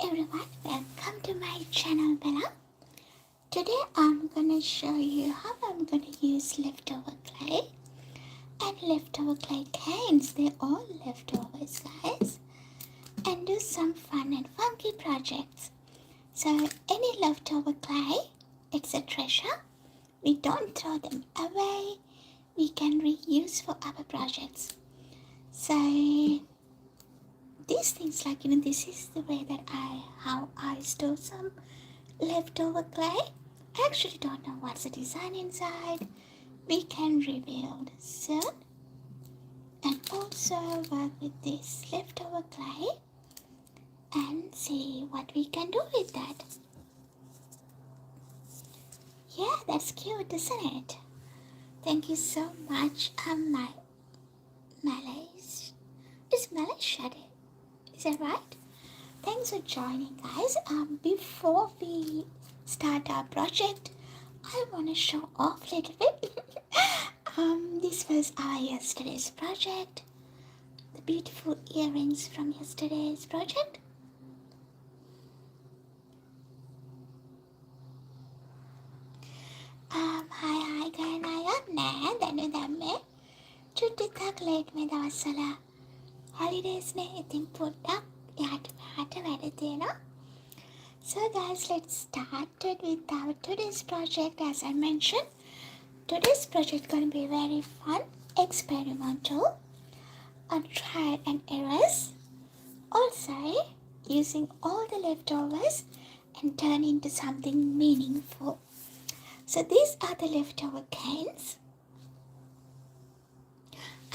everyone, welcome to my channel Bella. Today I'm gonna show you how I'm gonna use leftover clay and leftover clay cans. They're all leftovers, guys, and do some fun and funky projects. So any leftover clay, it's a treasure. We don't throw them away. We can reuse for other projects. So these things, this is the way that how I store some leftover clay. I actually don't know what's the design inside. We can reveal soon. And also work with this leftover clay and see what we can do with that. Yeah, that's cute, isn't it? Thank you so much, Malaysia. Is Malaysia there? Is that right? Thanks for joining, guys. Before we start our project, I want to show off a little bit. This was our yesterday's project. The beautiful earrings from yesterday's project. Hi ගයනායක් නෑ දැනුදම්මේ චුට්ටික් late මේ දවස්වල holidays නේ ඉතින් පොඩ්ඩක් යාට මෙහාට වැඩ තියෙනවා. So guys, let's start with our today's project. As I mentioned, today's project going to be very fun, experimental, on trial and errors. Also, using all the leftovers and turn into something meaningful. So these are the leftover cans.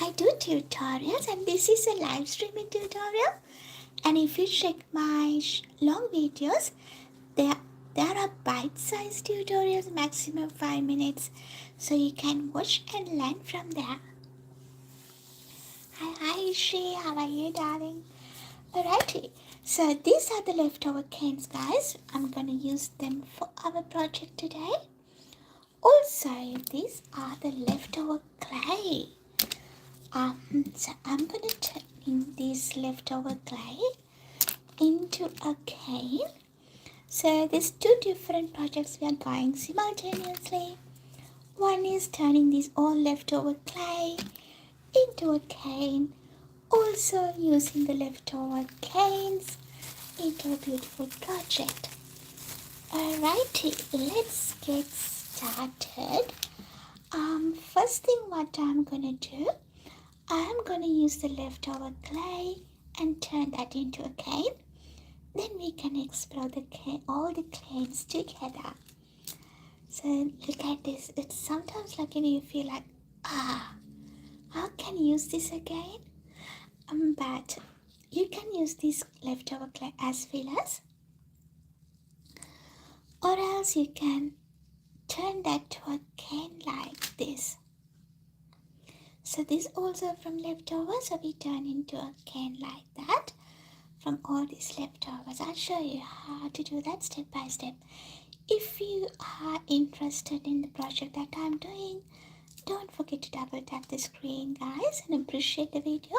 I do tutorials and this is a live streaming tutorial. And if you check my long videos, there are bite-sized tutorials, maximum 5 minutes. So you can watch and learn from there. Hi, Shri. How are you, darling? Alrighty. So these are the leftover cans, guys. I'm going to use them for our project today. Also, these are the leftover clay. So I'm going to turn in this leftover clay into a cane. So there's two different projects we are going simultaneously. One is turning this all leftover clay into a cane. Also using the leftover canes into a beautiful project. Alrighty, let's get started. First thing what I'm gonna do, I'm gonna use the leftover clay and turn that into a cane. Then we can explore the all the canes together. So look at this. It's sometimes you feel like, how can you use this again? But you can use this leftover clay as fillers, or else you can turn that to a cane like this. So this also from leftovers, so we turn into a cane like that from all these leftovers. I'll show you how to do that step by step. If you are interested in the project that I'm doing, don't forget to double tap the screen, guys, and appreciate the video.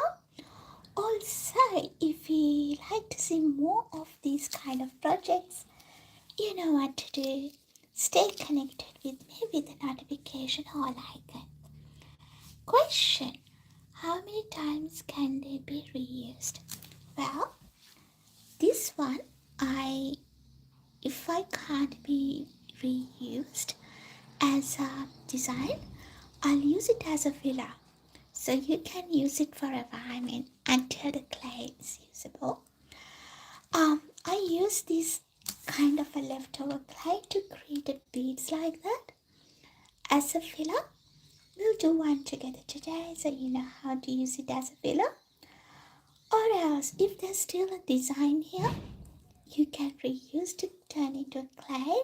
Also, if you like to see more of these kind of projects, you know what to do. Stay connected with me with the notification all icon. Question: how many times can they be reused? Well, this one, if I can't be reused as a design, I'll use it as a filler. So you can use it forever, until the clay is usable. I use this kind of a leftover clay to create beads like that as a filler. We'll do one together today so you know how to use it as a filler. Or else, if there's still a design here, you can reuse to turn into a clay.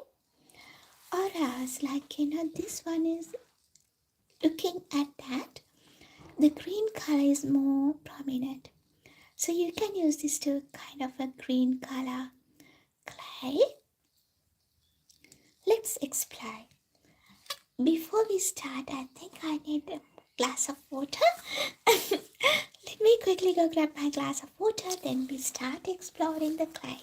Or else, this one is looking at that, the green color is more prominent. So you can use this to kind of a green color clay. Let's explore. Before we start, I think I need a glass of water. Let me quickly go grab my glass of water, then we start exploring the clay.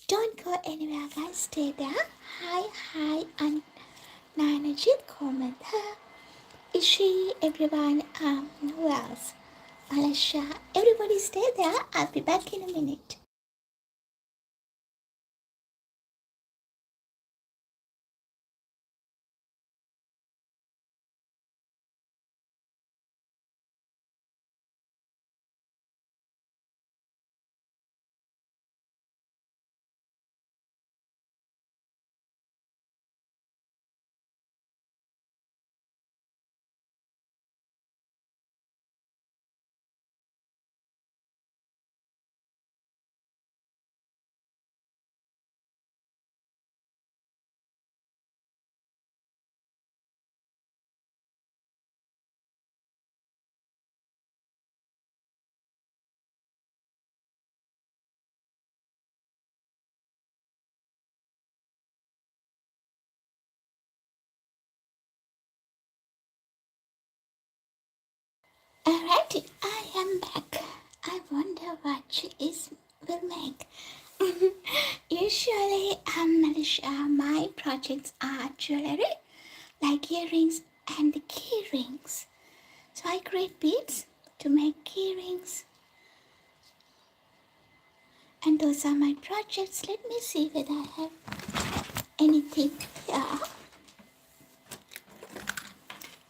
Don't go anywhere, guys. Stay there. Hi, and Nanajit, Komatha, Ishi, everyone. Who else? Alasha. Everybody stay there. I'll be back in a minute. Alrighty, I am back. I wonder what she is will make. Usually, Malaysia, my projects are jewelry, like earrings and key rings. So I create beads to make key rings, and those are my projects. Let me see whether I have anything here.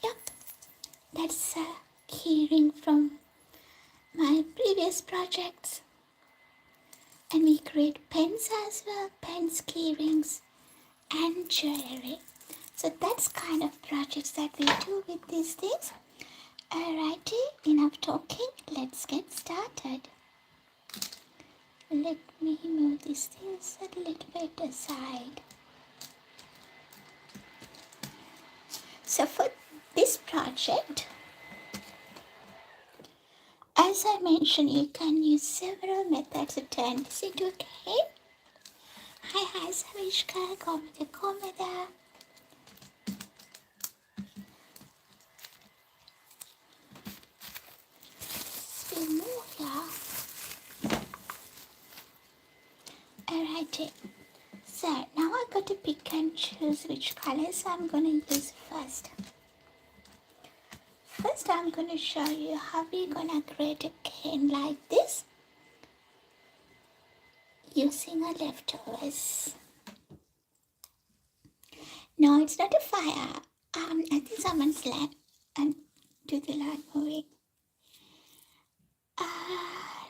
Yep, that's a key ring from my previous projects. And we create pens as well, pens, key rings, and jewelry. So that's kind of projects that we do with these things. Alrighty, enough talking. Let's get started. Let me move these things a little bit aside. So for this project, as I mentioned, you can use several methods to turn this into a game. Hi, Savishka, Komada. We move here. Alrighty. So now I got to pick and choose which colors I'm gonna use first. First, I'm gonna show you how we're gonna create a cane like this using our leftovers. No, it's not a fire. I think someone's land and do the land moving.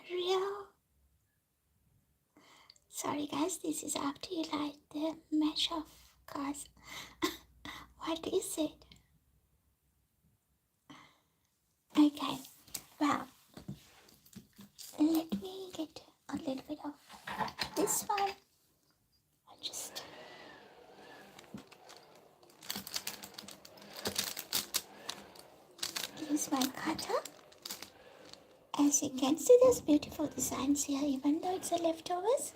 Real. Sorry guys, this is after you light the mesh of course. What is it? Okay, well, let me get a little bit of this one. I'll just use my cutter. As you can see, there's beautiful designs here, even though it's a leftovers.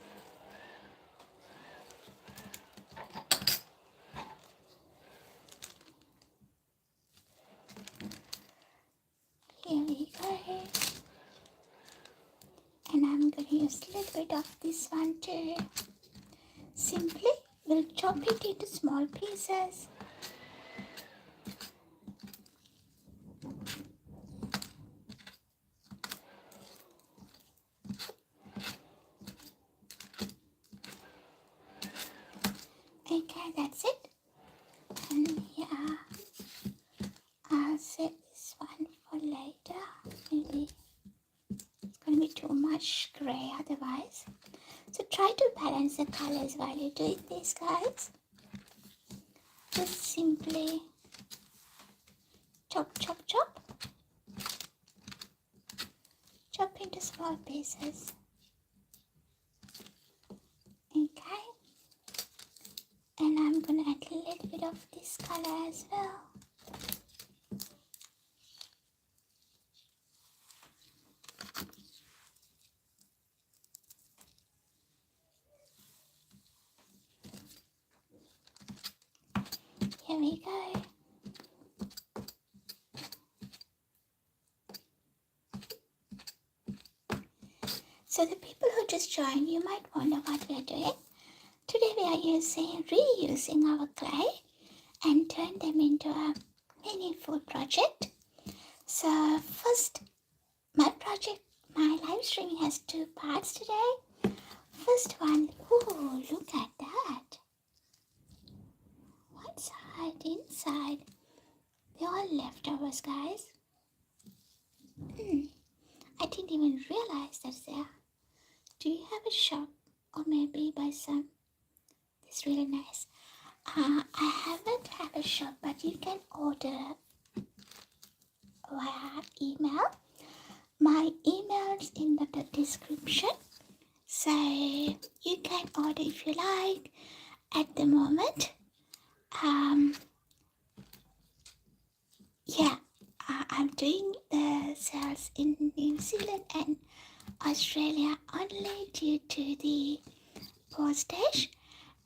Here we go. And I'm going to use a little bit of this one too. Simply, we'll chop it into small pieces. Okay, that's it. And yeah, I'll save this one for later. Maybe it's going to be too much gray otherwise. So try to balance the colors while you're doing this, guys. Just simply chop, chop, chop. Chop into small pieces. Okay. And I'm going to add a little bit of this color as well. Here we go. So the people who just joined, you might wonder what we are doing. Today we are reusing our clay and turn them into a mini food project. So first, my live streaming has two parts today. First one, ooh, look at that. What's inside? They're all leftovers, guys. I didn't even realize that's there. Do you have a shop or maybe buy some? It's really nice. I haven't had a shop, but you can order via email. My email's in the description, so you can order if you like. At the moment, I'm doing the sales in New Zealand and Australia only due to the postage,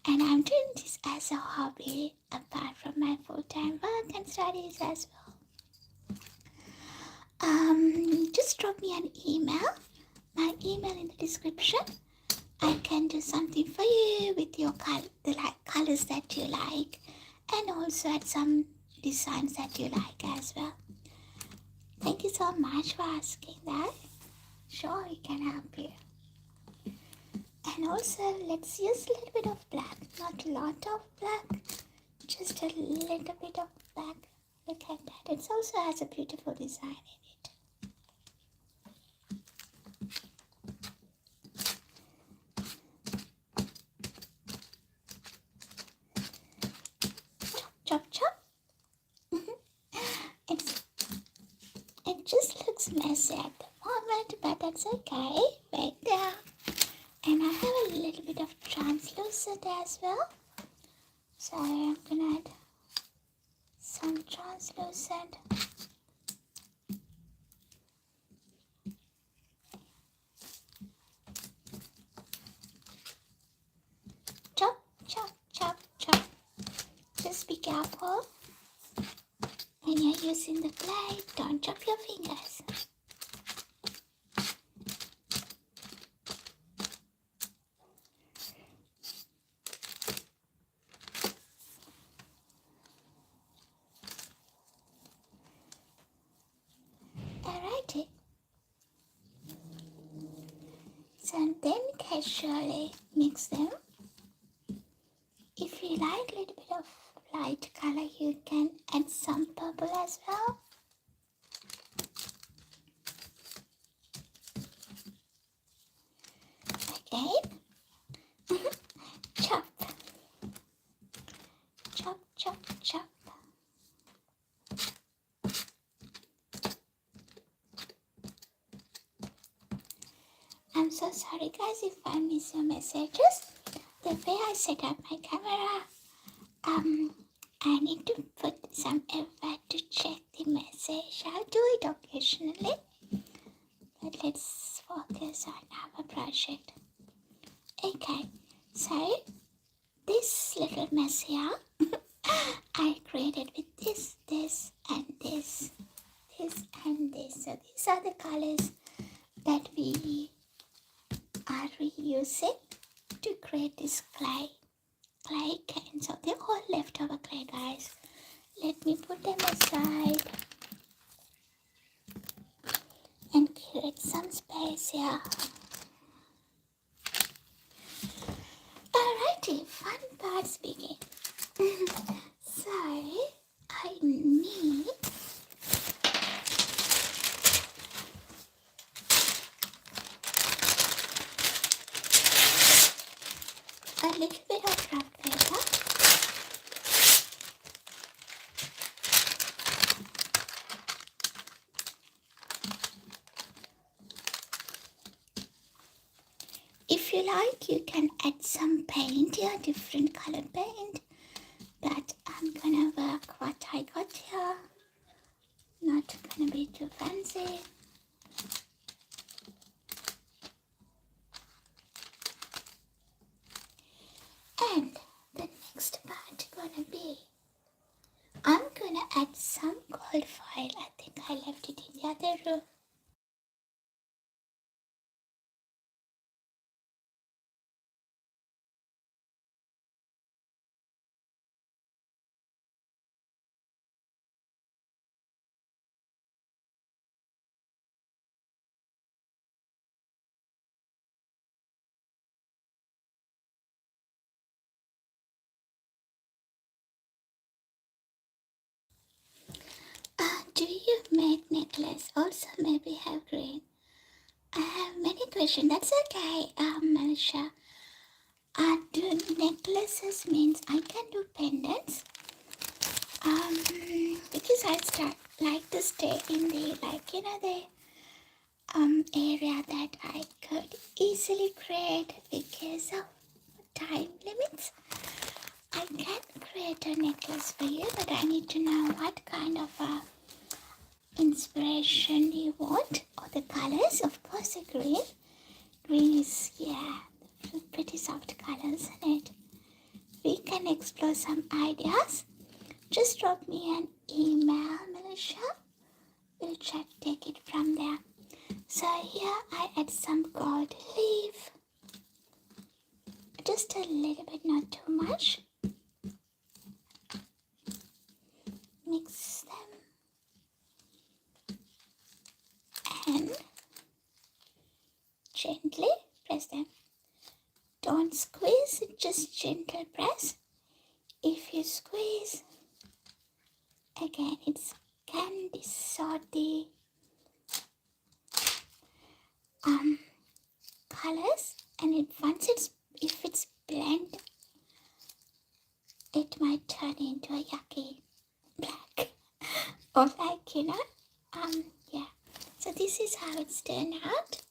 and I'm doing this as a hobby apart from my full-time work and studies as well. Just drop me an email. My email in the description. I can do something for you with your colors that you like, and also add some designs that you like as well. Thank you so much for asking that. Sure, we can help you. And also, let's use a little bit of black, not a lot of black, just a little bit of black. Look at that. It also has a beautiful design in it. Chop, chop. It just looks messy at the moment, but that's okay. Right there. And I have a little bit of translucent as well. So I'm gonna add some translucent. Chop, chop, chop, chop. Just be careful. When you're using the clay, don't chop your fingers. Alrighty. So then casually mix them. If you like a little bit of light color, you can add some purple as well. Okay. Chop. Chop, chop, chop. I'm so sorry guys if I miss your messages. The way I set up my camera, I need to put some effort to check the message. I'll do it occasionally, but let's focus on our project. Okay, so this little mess here, I created with this, and this, and this. So these are the colors that we are reusing to create this clay can. So they're all leftover clay, guys. Let me put them aside and create some space here. Alrighty, fun parts begin. So I need a little bit of rough paper. If you like, you can add some paint here, different colored paint. But I'm gonna work what I got here. Not gonna be too fancy. And the next part gonna be, I'm gonna add some gold foil. I think I left it in the other room. Do you make necklace? Also maybe have green. I have many questions. That's okay, Manisha. Do necklaces means I can do pendants. Because like to stay in the the area that I could easily create because of time limits. I can create a necklace for you, but I need to know what kind of inspiration you want or the colors. Of course, the green. Green is, yeah, pretty soft colors in it. We can explore some ideas. Just drop me an email, Melissa. We'll try to take it from there. So here I add some gold leaf. Just a little bit, not too much. Mix them. And gently press them. Don't squeeze, just gentle press. If you squeeze, again it can distort the colors, and if it's blend, it might turn into a yucky black or yeah. So this is how it's turned out.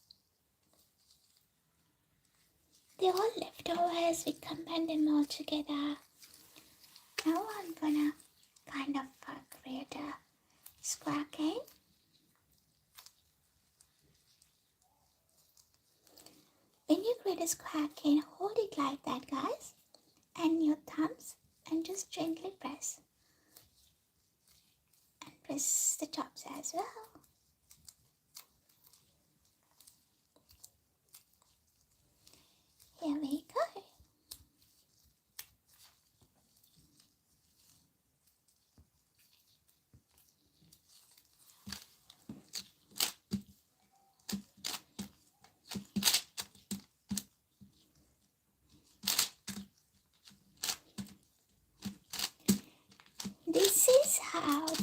They're all leftovers. We combine them all together. Now I'm gonna kind of create a square cane. When you create a square cane, hold it like that, guys, and your thumbs, and just gently press. And press the tops as well. Here we go.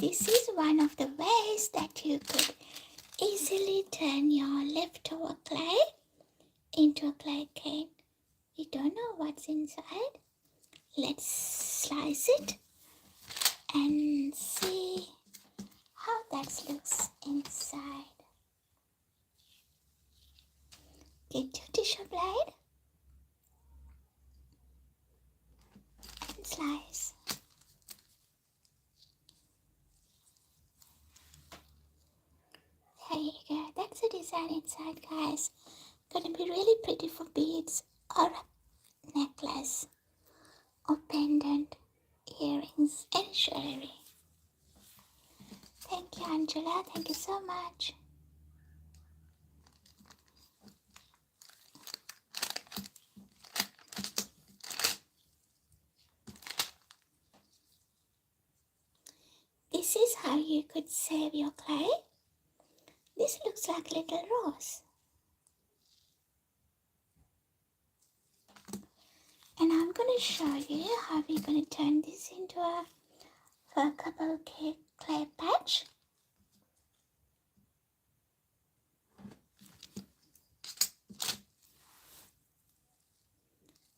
This is one of the ways that you could easily turn your leftover clay into a clay cane. We don't know what's inside. Let's slice it and see how that looks inside. Get your tissue blade and slice. There you go. That's the design inside, guys. Gonna be really pretty for beads or a necklace or pendant, earrings, and jewelry. Thank you, Angela. Thank you so much. This is how you could save your clay. This looks like a little rose. And I'm going to show you how we're going to turn this into a workable clay patch.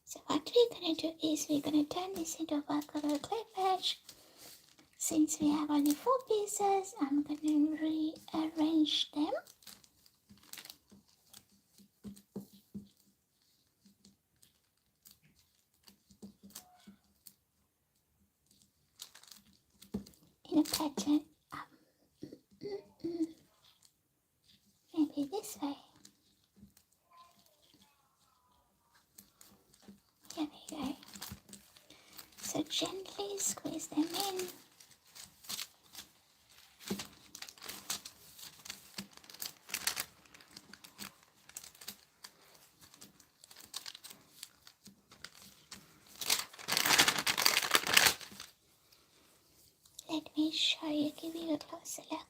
So what we're going to do is we're going to turn this into a workable clay patch. Since we have only 4 pieces, I'm going to rearrange them. In a pattern, maybe this way. Here we go. So gently squeeze them in. Let me show you, give you a closer look.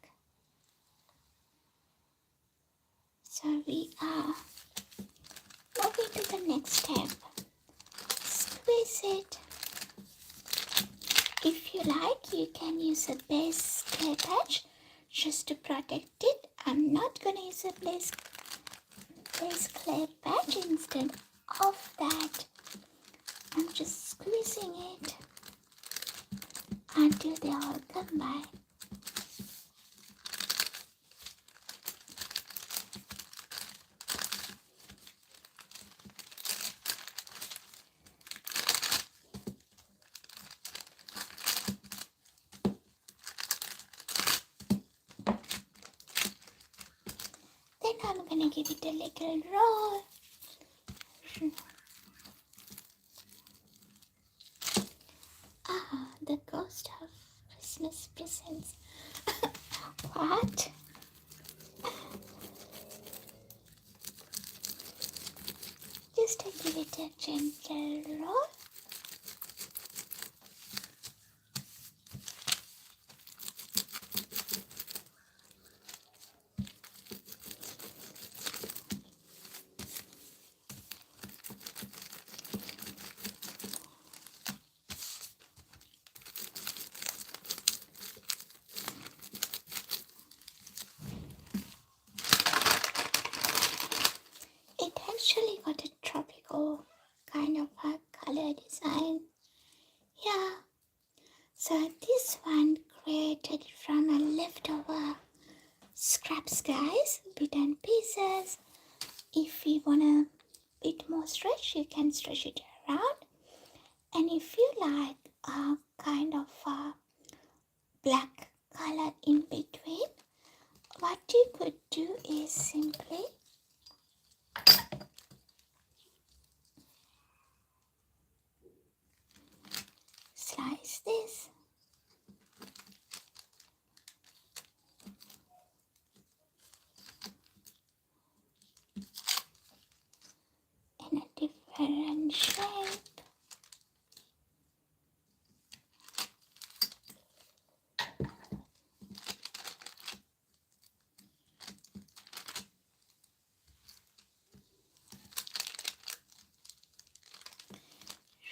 So we are moving to the next step. Squeeze it. If you like, you can use a base clay patch just to protect it. I'm not gonna use a place clay patch. Instead of that, I'm just squeezing it until they all combine. Then I'm gonna give it a little roll. The ghost of Christmas presents. What? Just to give it a gentle roll. It actually got a tropical kind of a color design. Yeah, so this one created from a leftover scraps, guys, bit and pieces. If you want a bit more stretch, you can stretch it around. And if you like a kind of a black color in between, what you could do is simply slice this in a different shape.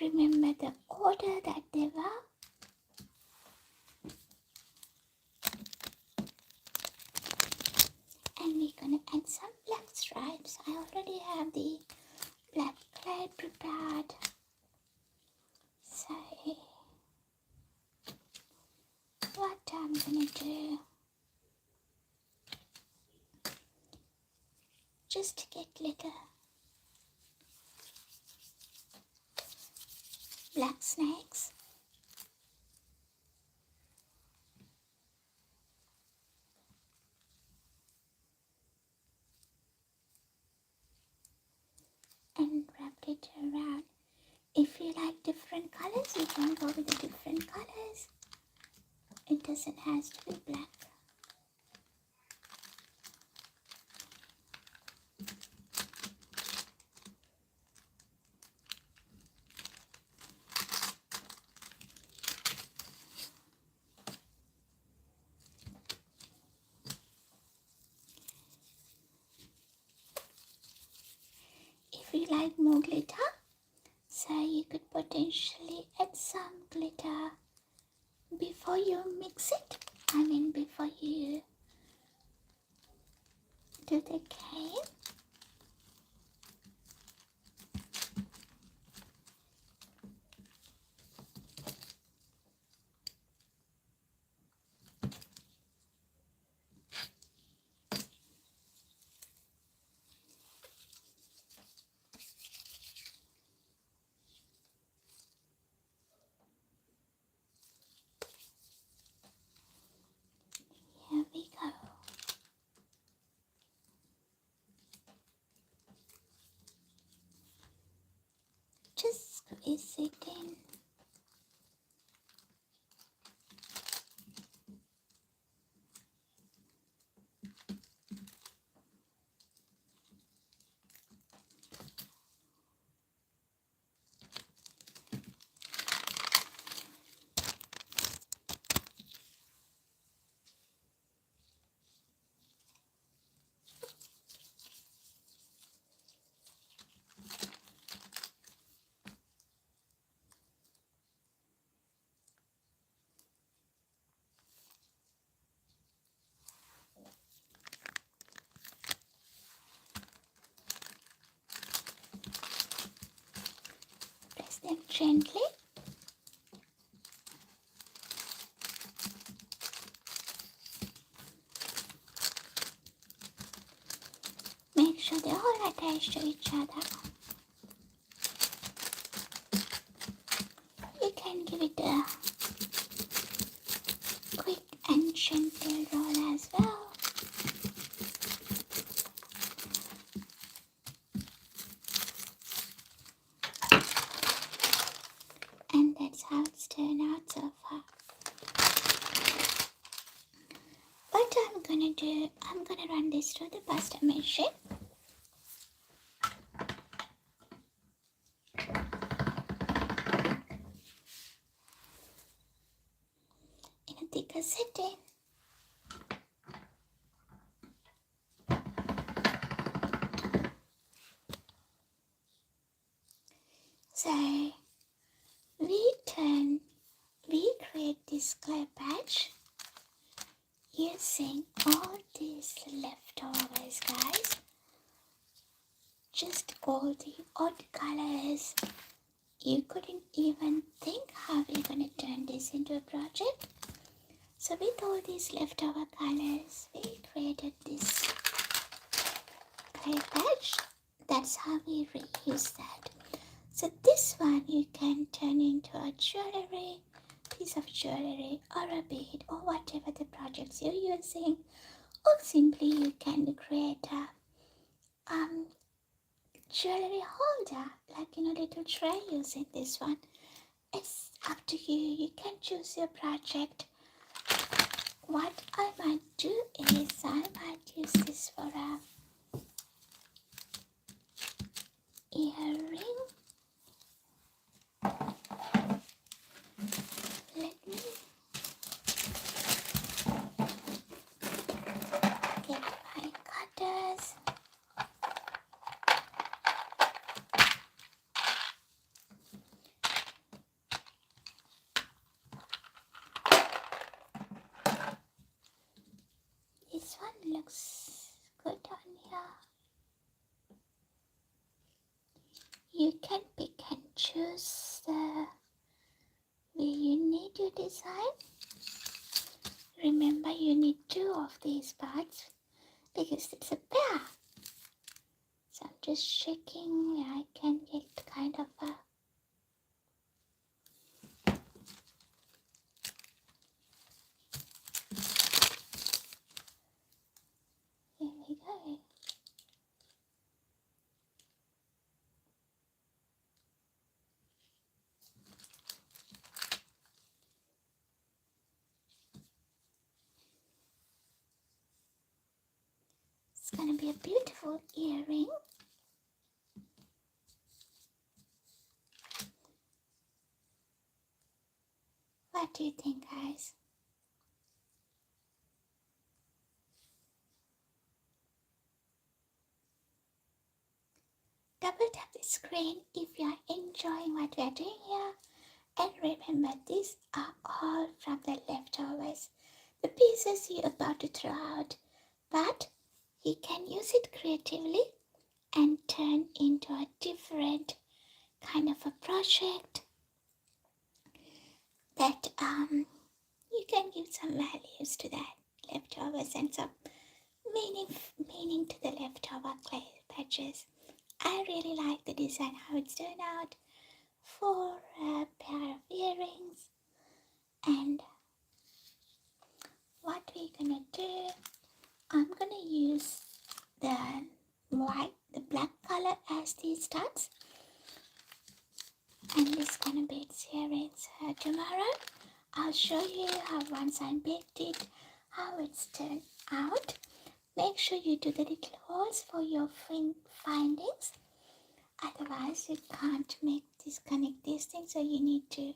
Remember the order that they were. And we're gonna add some black stripes. I already have the black clay prepared. So what I'm gonna do, just to get little black snakes. And wrap it around. If you like different colors, you can go with the different colors. It doesn't have to be black. If you like more glitter, so you could potentially add some glitter before you mix it. Before you do the cane. Here we go. Just squeeze it in. them gently. Make sure they're all attached to each other. You can give it a quick and gentle roll as well. And that's how it's turned out so far. What I'm gonna do, I'm gonna run this through the pasta machine. In a thicker setting. So we create this clay patch using all these leftovers, guys. Just all the odd colors. You couldn't even think how we're gonna turn this into a project. So with all these leftover colors, we created this clay patch. That's how we reuse that. So this one you can turn into a jewelry, piece of jewelry, or a bead, or whatever the projects you're using. Or simply you can create a jewelry holder, like in a little tray using this one. It's up to you. You can choose your project. What I might do is I might use this for a earring. Let me get my cutters. This one looks good on here. You can pick and choose the way you need your design. Remember, you need 2 of these parts because it's a pair. So I'm just checking where I can get kind of a here we go. It's gonna be a beautiful earring. What do you think, guys? Double tap the screen if you are enjoying what we are doing here. And remember, these are all from the leftovers, the pieces you're about to throw out. But you can use it creatively and turn into a different kind of a project that you can give some values to that leftovers and some meaning to the leftover clay patches. I really like the design, how it's turned out for a pair of earrings. And what we're gonna do, I'm gonna use the black color as the studs, and it's gonna be its earrings. Tomorrow I'll show you how once I baked it, how it's turned out. Make sure you do the little holes for your findings, otherwise you can't connect these things, so you need to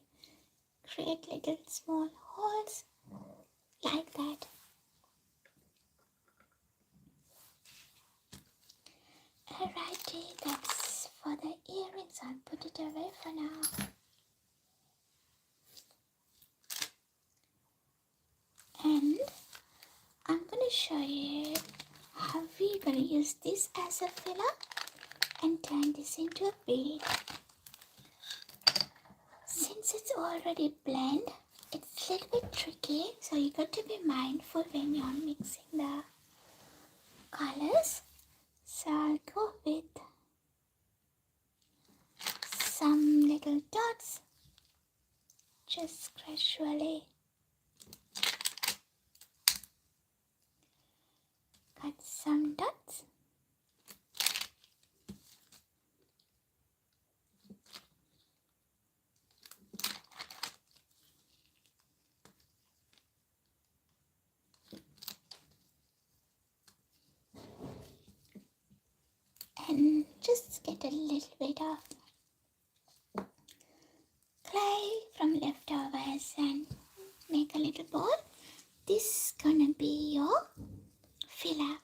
create little small holes like that. Alrighty, that's for the earrings. I'll put it away for now. And I'm gonna show you how we're gonna use this as a filler and turn this into a bead. since it's already blend, it's a little bit tricky, so you got to be mindful when you're mixing the colors. So I'll go with some little dots, just gradually cut some dots. And just get a little bit of clay from leftovers and make a little ball. This is gonna be your filler.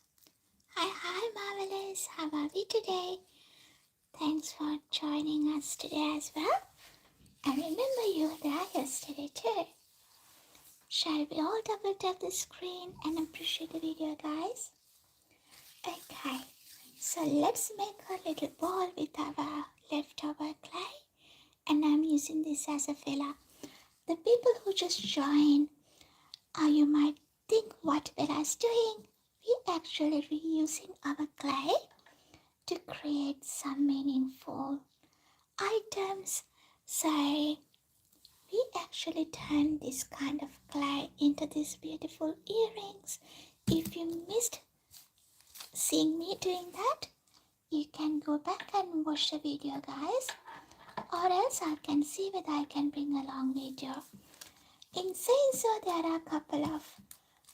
Hi, Marvelous. How are we today? Thanks for joining us today as well. And remember, you were there yesterday too. Shall we all double tap the screen and appreciate the video, guys? Okay, so let's make a little ball with our leftover clay. And I'm using this as a filler. The people who just joined, you might think what Bella's doing. We're actually reusing our clay to create some meaningful items. So we actually turn this kind of clay into these beautiful earrings. If you missed seeing me doing that, you can go back and watch the video, guys. Or else I can see whether I can bring a long video. In saying so, there are a couple of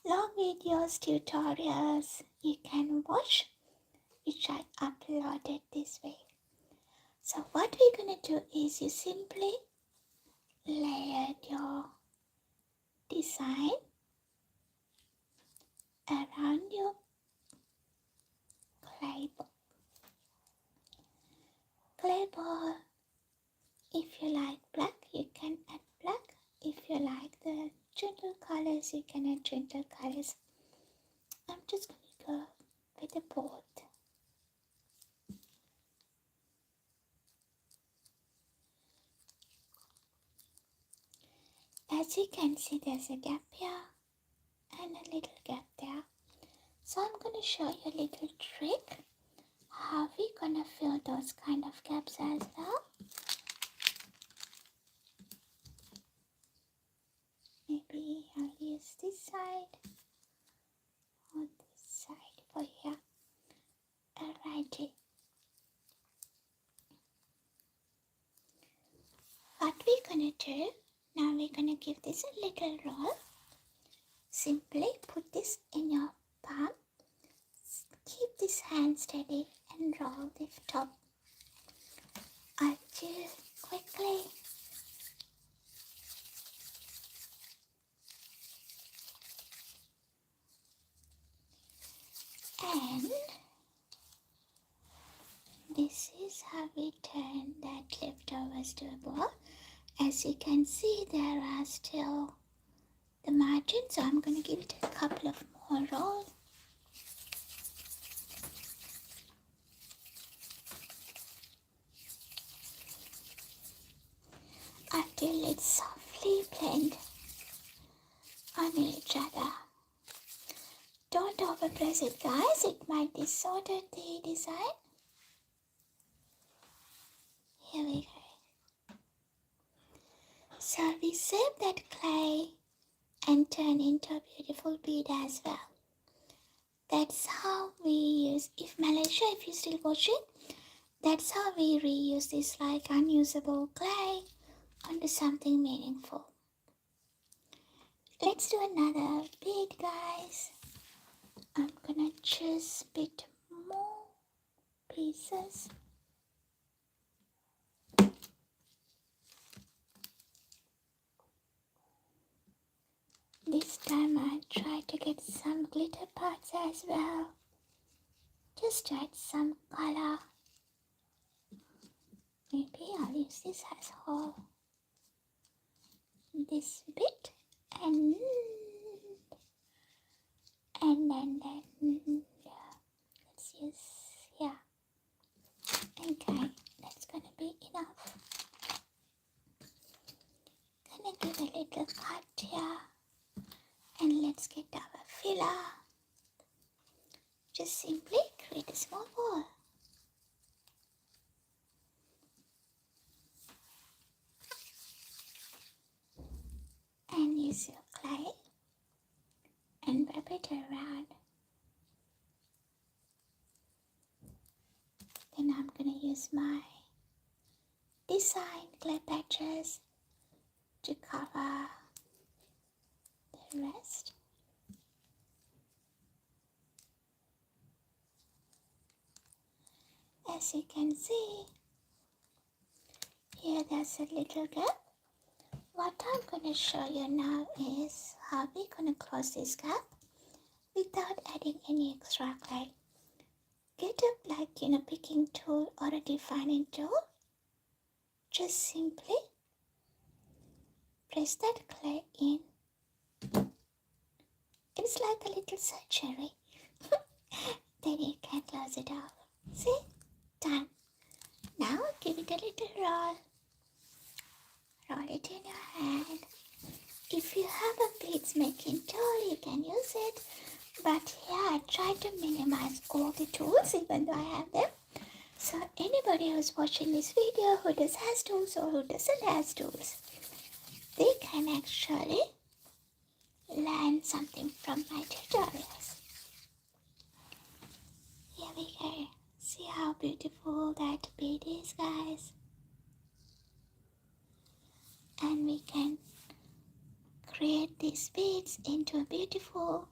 long videos, tutorials you can watch, which I uploaded this week. So what we're going to do is you simply layer your design around your clay ball. Clay ball, if you like black, you can add black. If you like the gentle colors, you can add gentle colors. I'm just going to go with the board. As you can see, there's a gap here and a little gap there. So I'm going to show you a little trick how we're going to fill those kind of gaps as well. Maybe I'll use this side or this side for here. Alrighty. What we're going to do, now we're going to give this a little roll. Simply put this in your palm. Keep this hand steady and roll the top. I'll do quickly. And this is how we turn that leftovers to a ball. As you can see, there are still the margins, so I'm going to give it a couple of more rolls. Until it's softly blend on each other. Don't overpress it, guys. It might distort the design. Here we go. So we save that clay and turn into a beautiful bead as well. That's how we use, if Malaysia, if you're still watching, that's how we reuse this like unusable clay onto something meaningful. Let's do another bead, guys. I'm gonna choose a bit more pieces. This time I try to get some glitter parts as well. Just to add some color. Maybe I'll use this as whole. This bit and then let's use, yeah. Okay, that's gonna be enough. filler. Just simply create a small ball. And use your clay and wrap it around. Then I'm going to use my design clay patches to cover the rest. As you can see, here there's a little gap. What I'm going to show you now is how we're going to close this gap without adding any extra clay. Get a picking tool or a defining tool. Just simply press that clay in. It's like a little surgery. Then you can close it off. See? Done. Now give it a little roll. Roll it in your hand. If you have a beads making tool, you can use it. But here I try to minimize all the tools even though I have them. So anybody who's watching this video who has tools or who doesn't have tools, they can actually learn something from my tutorials. Here we go. See how beautiful that bead is, guys. And we can create these beads into a beautiful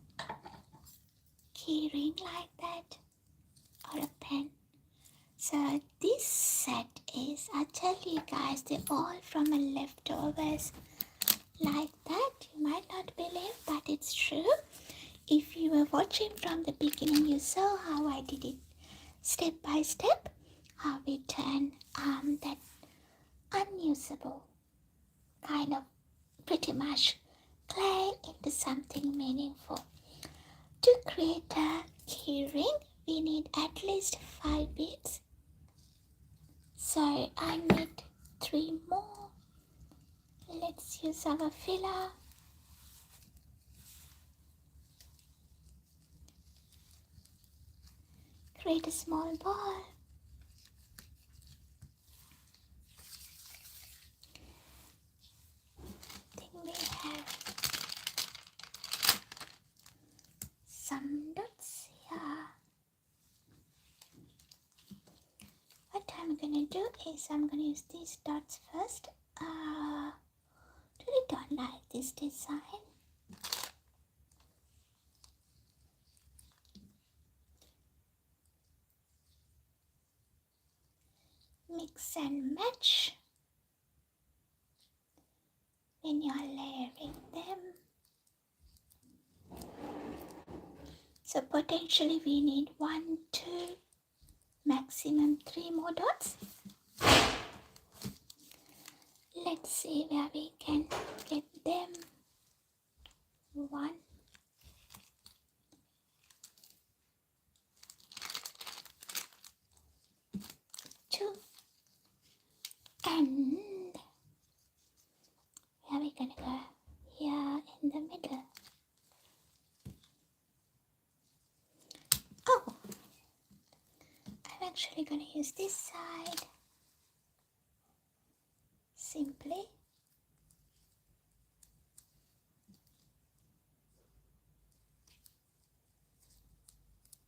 key ring like that, or a pen. So this set is, I tell you guys, they're all from a leftovers like that. You might not believe, but it's true. If you were watching from the beginning, you saw how I did it step by step, how we turn that unusable kind of pretty much clay into something meaningful. To create a key ring, we need at least 5 beads. So I need 3 more. Let's use our filler. Create a small ball. Then we have some dots here. What I'm gonna do is I'm gonna use these dots first. Really don't like this design. Mix and match when you're layering them. So potentially we need 1, 2, maximum 3 more dots. Let's see where we can get them. 1, 2, and where are we gonna go? Here in the middle. Oh, I'm actually gonna use this side. Simply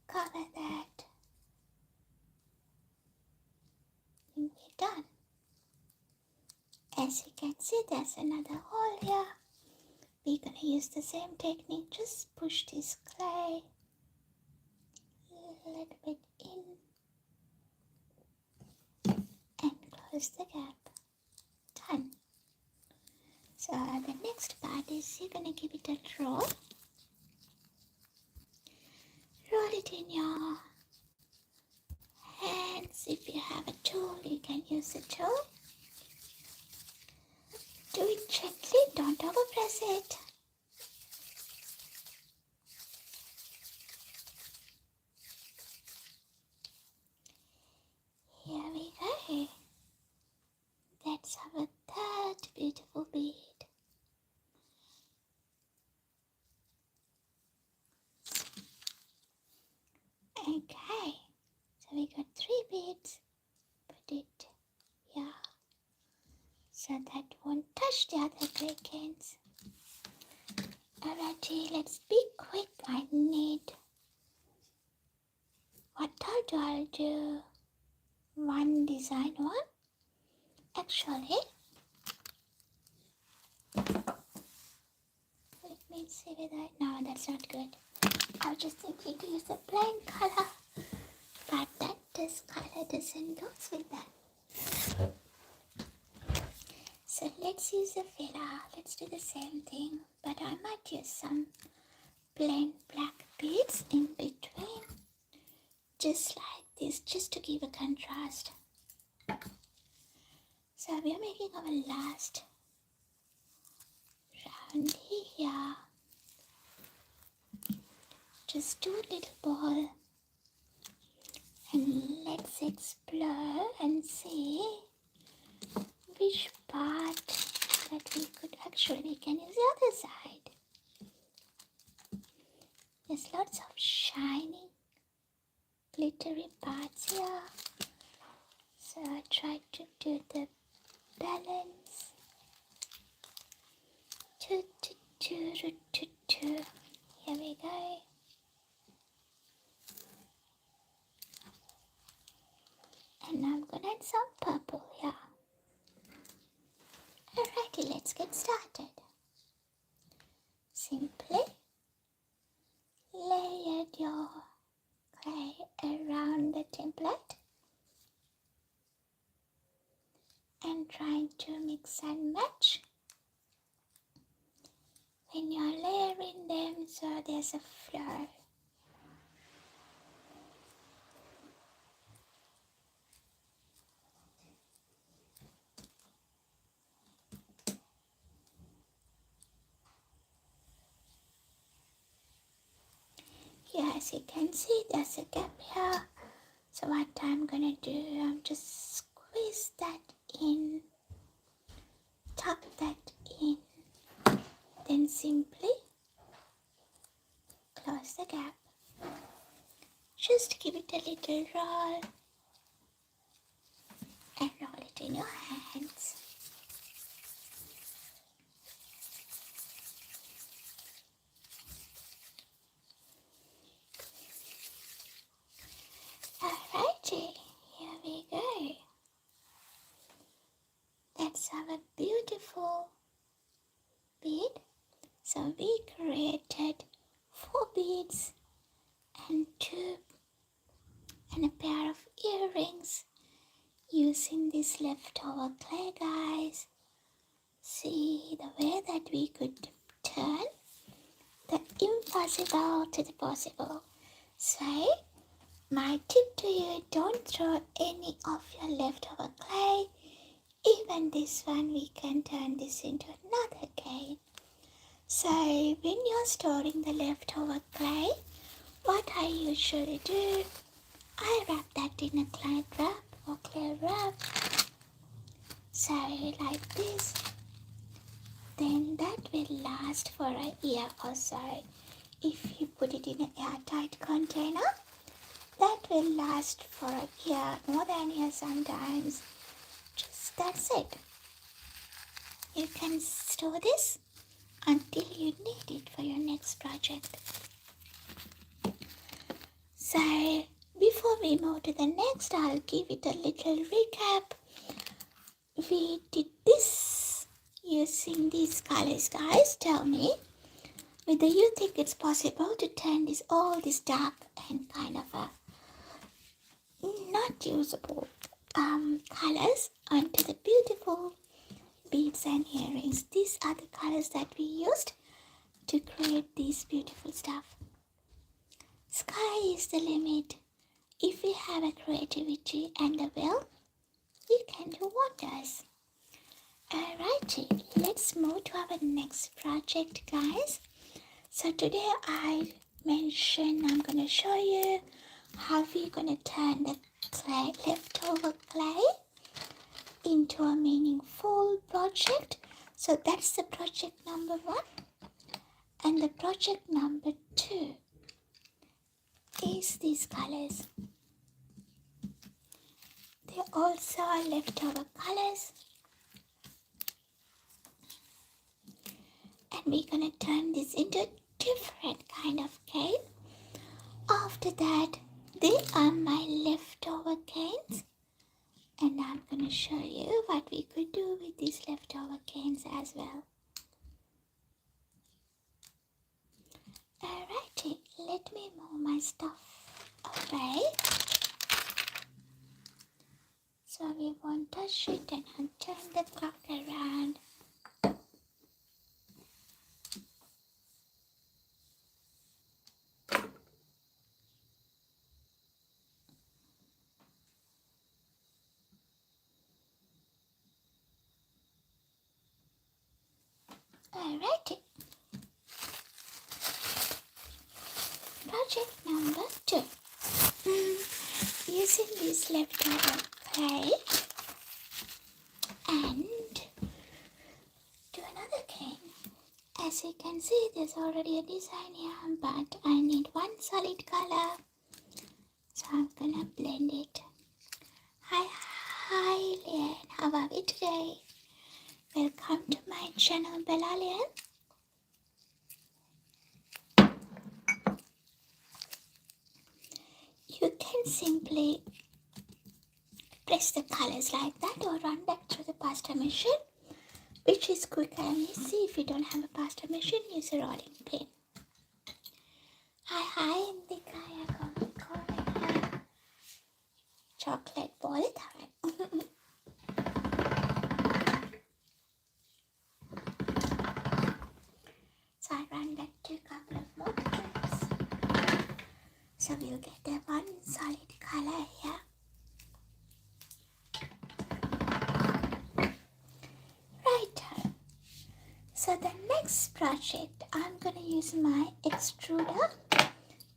cover that and we're done. As you can see, there's another hole here. We're gonna use the same technique. Just push this clay a little bit in and close the gap. Done. So the next part is you're gonna give it a roll. Roll it in your hands. If you have a tool, you can use a tool. Do it gently, don't overpress it. Here we go. That's our third beautiful bead. so that won't touch the other clay cans. Alrighty, let's be quick. I need, what do I do? One design one. Actually, let me see whether, no, that's not good. I was just thinking to use a plain color, but this color doesn't go with that. So let's use a filler. Let's do the same thing, but I might use some plain black beads in between, just like this, just to give a contrast. So we are making our last round here. Just do a little ball and let's explore and see which part that we could actually, we can use the other side. There's lots of shiny glittery parts here, so I tried to do the balance. Here we go. And I'm gonna add some purple here. Alrighty, let's get started. Simply layer your clay around the template and trying to mix and match when you're layering them so there's a flow. Here, as you can see, there's a gap here. So what I'm gonna do, I'm just squeeze that in, tuck that in, then simply close the gap. Just give it a little roll and roll it in your hands. Alrighty, here we go. That's our beautiful bead. So we created 4 beads and a pair of earrings using this leftover clay, guys. See the way that we could turn the impossible to the possible. So my tip to you, don't throw any of your leftover clay. Even this one, we can turn this into another cane. So when you're storing the leftover clay, what I usually do, I wrap that in a clay wrap or clay wrap. So like this. Then that will last for a year or so. If you put it in an airtight container, that will last for a year, more than a year sometimes. Just that's it. You can store this until you need it for your next project. So before we move to the next, I'll give it a little recap. We did this using these colors, guys. Tell me whether you think it's possible to turn all this dark and kind of not usable colors onto the beautiful beads and earrings. These are the colors that we used to create this beautiful stuff. Sky is the limit. If we have a creativity and a will, we can do wonders. Alrighty, let's move to our next project, guys. So today I'm going to show you how we're going to turn the leftover clay into a meaningful project. So that's the project number 1. And the project number 2 is these colors. They also are leftover colors. and we're gonna turn this into a different kind of cane. After that, they are my leftover canes, and I'm gonna show you what we could do with these leftover canes as well. Alrighty, let me move my stuff away so we won't touch it, and I'll turn the clock around. Alrighty. Project number 2. Using this leftover clay and do another cane. As you can see, there's already a design here, but I need one solid color, so I'm gonna blend it. Hi Lian, how are we today? Welcome to my channel, Bella Lian. You can simply press the colors like that or run back through the pasta machine, which is quicker and easy. If you don't have a pasta machine, use a rolling pin. Hi, Indika. Chocolate ball time. So I run back to a couple of more times. So we'll get the one solid color here. Right. So the next project, I'm going to use my extruder.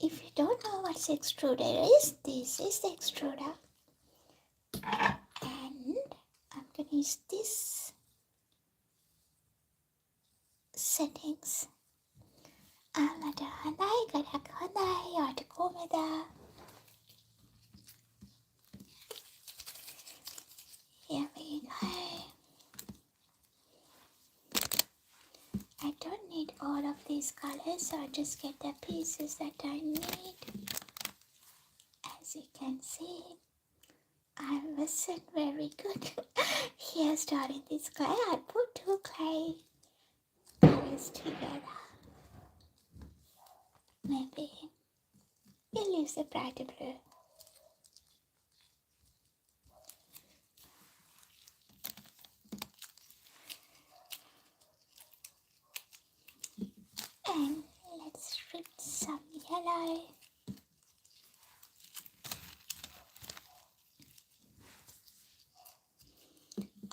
If you don't know what extruder is, this is the extruder. And I'm going to use this settings. Here we go. I don't need all of these colors, so I just get the pieces that I need. As you can see, I wasn't very good here starting this clay. I put 2 clay colors together. Maybe we'll use a brighter blue. And let's strip some yellow.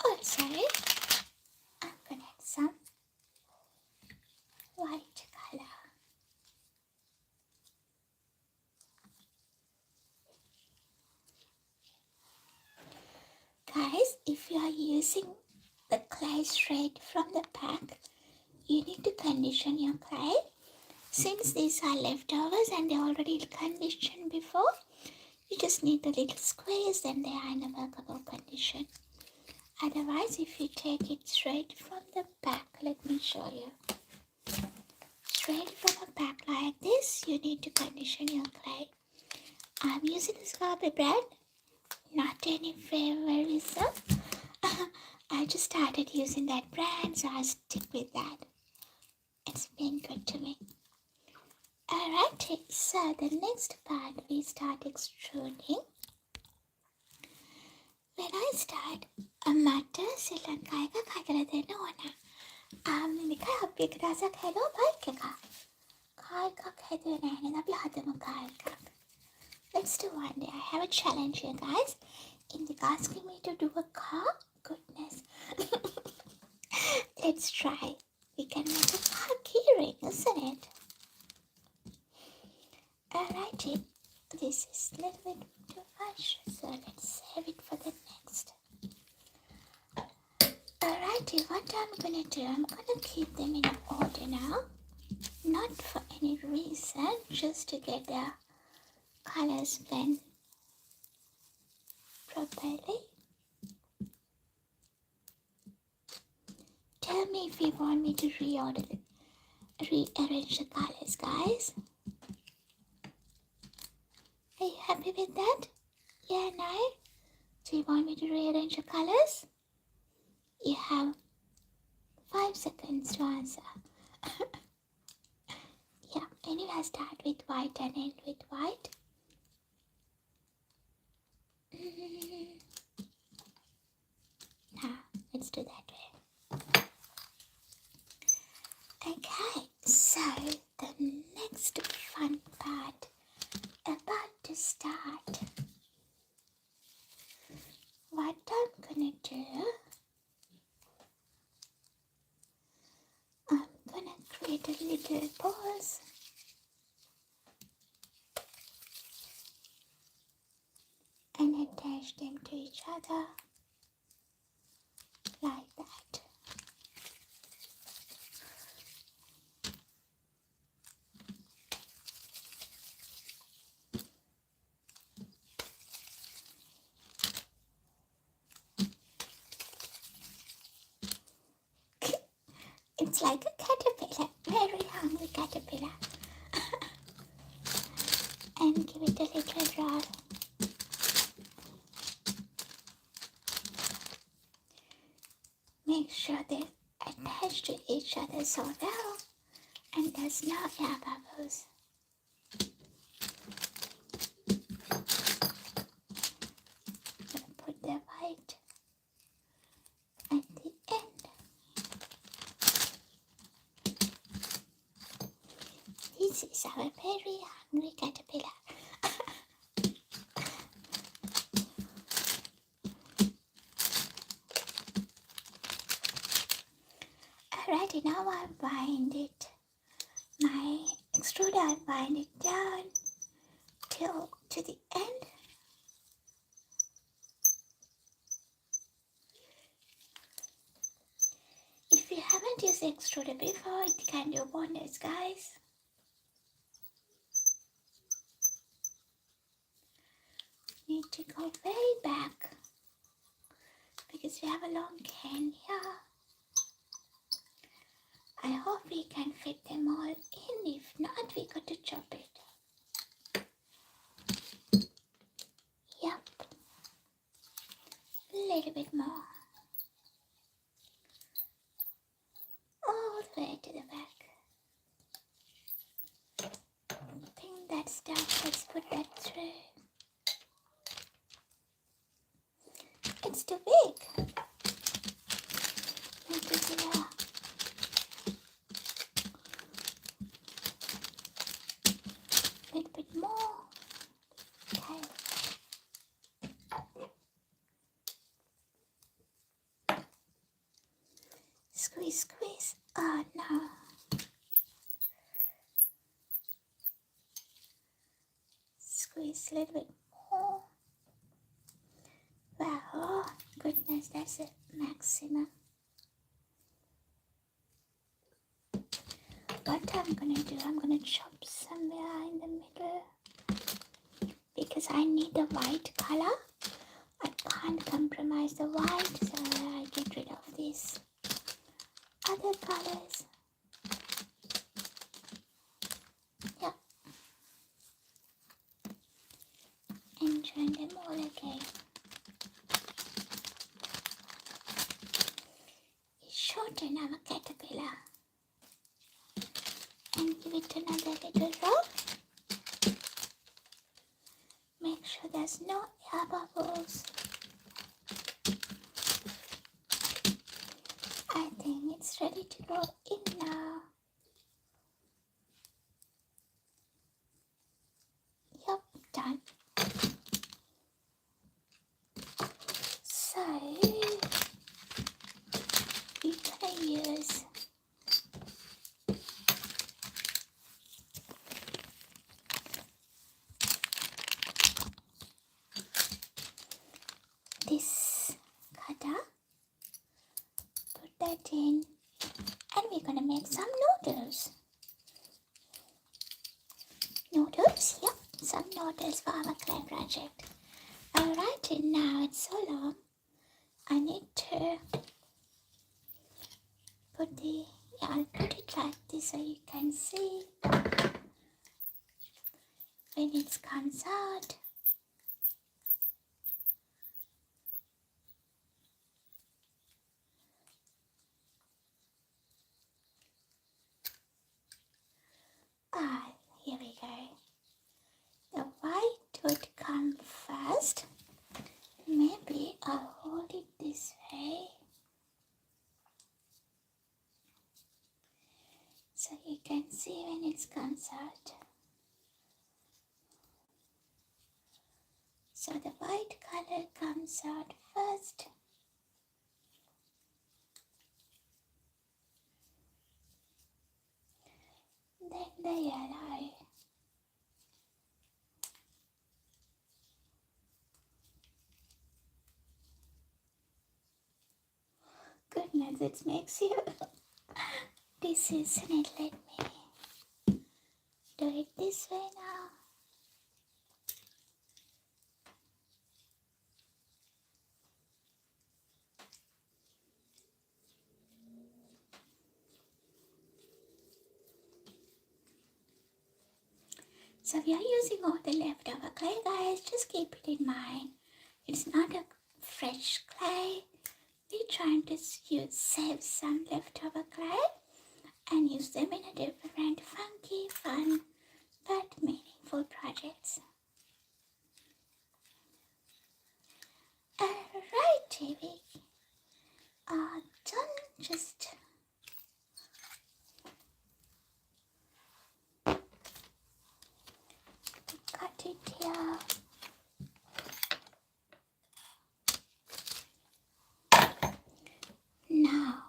Also, I'm gonna add some white color. Guys, if you are using the clay straight from the pack, you need to condition your clay. Since these are leftovers and they're already conditioned before, you just need the little squares and they are in a workable condition. Otherwise, if you take it straight from the pack, let me show you. Straight from a pack like this, you need to condition your clay. I'm using the Scarby brand, not any favoritism. I just started using that brand, so I'll stick with that. It's been good to me. Alright, so the next part we start extruding. When I start, මට ශ්‍රී ලංකායක කයකර දෙන්න ඕන. මේක අපි එක දවසක් හැදුවා bike එකක්. Car එකක් හැදුවේ නැහැ නේද? අපි හදමු කාර් එකක්. Let's do one day. I have a challenge here, guys. Indika asking me to do a car. Goodness. Let's try. We can make a car keyring, isn't it? Alrighty. This is a little bit too much, so let's save it for the next. Alrighty, what I'm gonna do, I'm gonna keep them in order now. Not for any reason, just to get the colors blend properly. Tell me if you want me to reorder rearrange the colors, guys. Are you happy with that? Yeah, no? Do you want me to rearrange the colors? You have 5 seconds to answer. Yeah, anyway, I start with white and end with white. Now, let's do that way. Okay, so the next fun part about to start. What I'm gonna do, I'm gonna create a little balls and attach them to each other like that. It's like a caterpillar, very hungry caterpillar. And give it a little roll. Make sure they attach to each other so well and there's no air bubbles. Gonna put the white at the end. This is our very hungry caterpillar. Alrighty, now I bind it. My extruder, I bind it down till to the end. If you haven't used the extruder before, it can do wonders, guys. Need to go way back because we have a long can here. I hope we can fit them all in. If not, we got to chop it. Yep. A little bit more. All the way to the back. I think that's done. Let's put that through. It's too big. Make it here. A little bit more. Okay. Squeeze, squeeze. Oh no. Squeeze a little bit more. Wow, oh, goodness, that's a maximum. What I'm gonna do, I'm gonna chop somewhere in the middle because I need the white color. I can't compromise the white, so I get rid of these other colors. Yeah. And join them all again. Shorten our caterpillar and give it another little roll. Make sure there's no air bubbles. I think it's ready to go in now. Yep, done. So we're gonna use this cutter, put that in, and we're gonna make some noodles. Noodles? Yep, some noodles for our clay project. Alright, and now it's so long. I need to put the I'll put it like this so you can see when it comes out. Ah, here we go. The white would come first. Maybe I'll hold it this way so you can see when it comes out. So the white color comes out first. Then the yellow. Goodness, it makes you this, isn't it? Let me do it this way now. So we are using all the leftover clay, guys. Just keep it in mind. It's not a fresh clay. We're trying to save some leftover clay and use them in a different, funky, fun, but meaningful projects. Alrighty, we are done. Just cut it here. Now,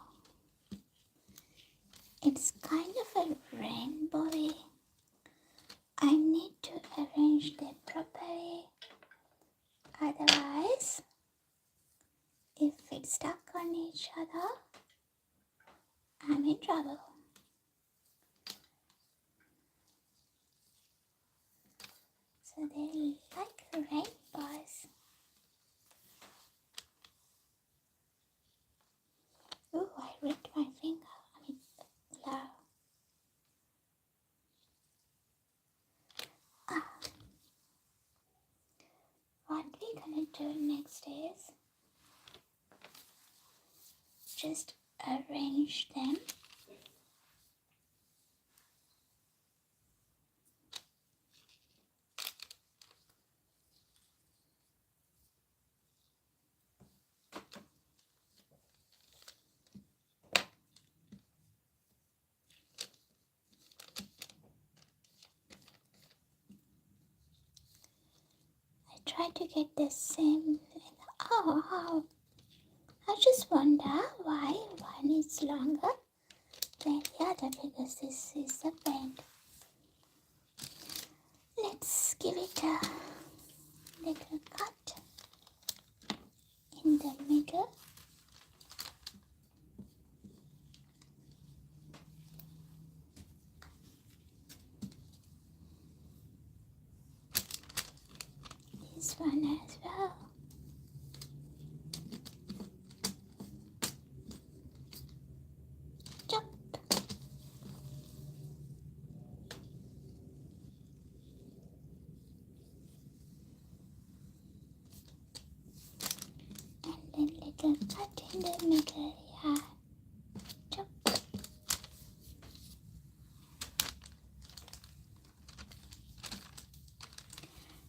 it's kind of a rainbowy. I need to arrange them properly. Otherwise, if it's stuck on each other, I'm in trouble. So they like rainbows. Ooh, I ripped my finger. Glove. What we're gonna do next is just arrange them. I try to get the same. Oh, I just wonder why one is longer than the other, because this is the bend. Let's give it a little cut in the middle. This one as well. Jump. And then little cut in the middle, yeah. Jump.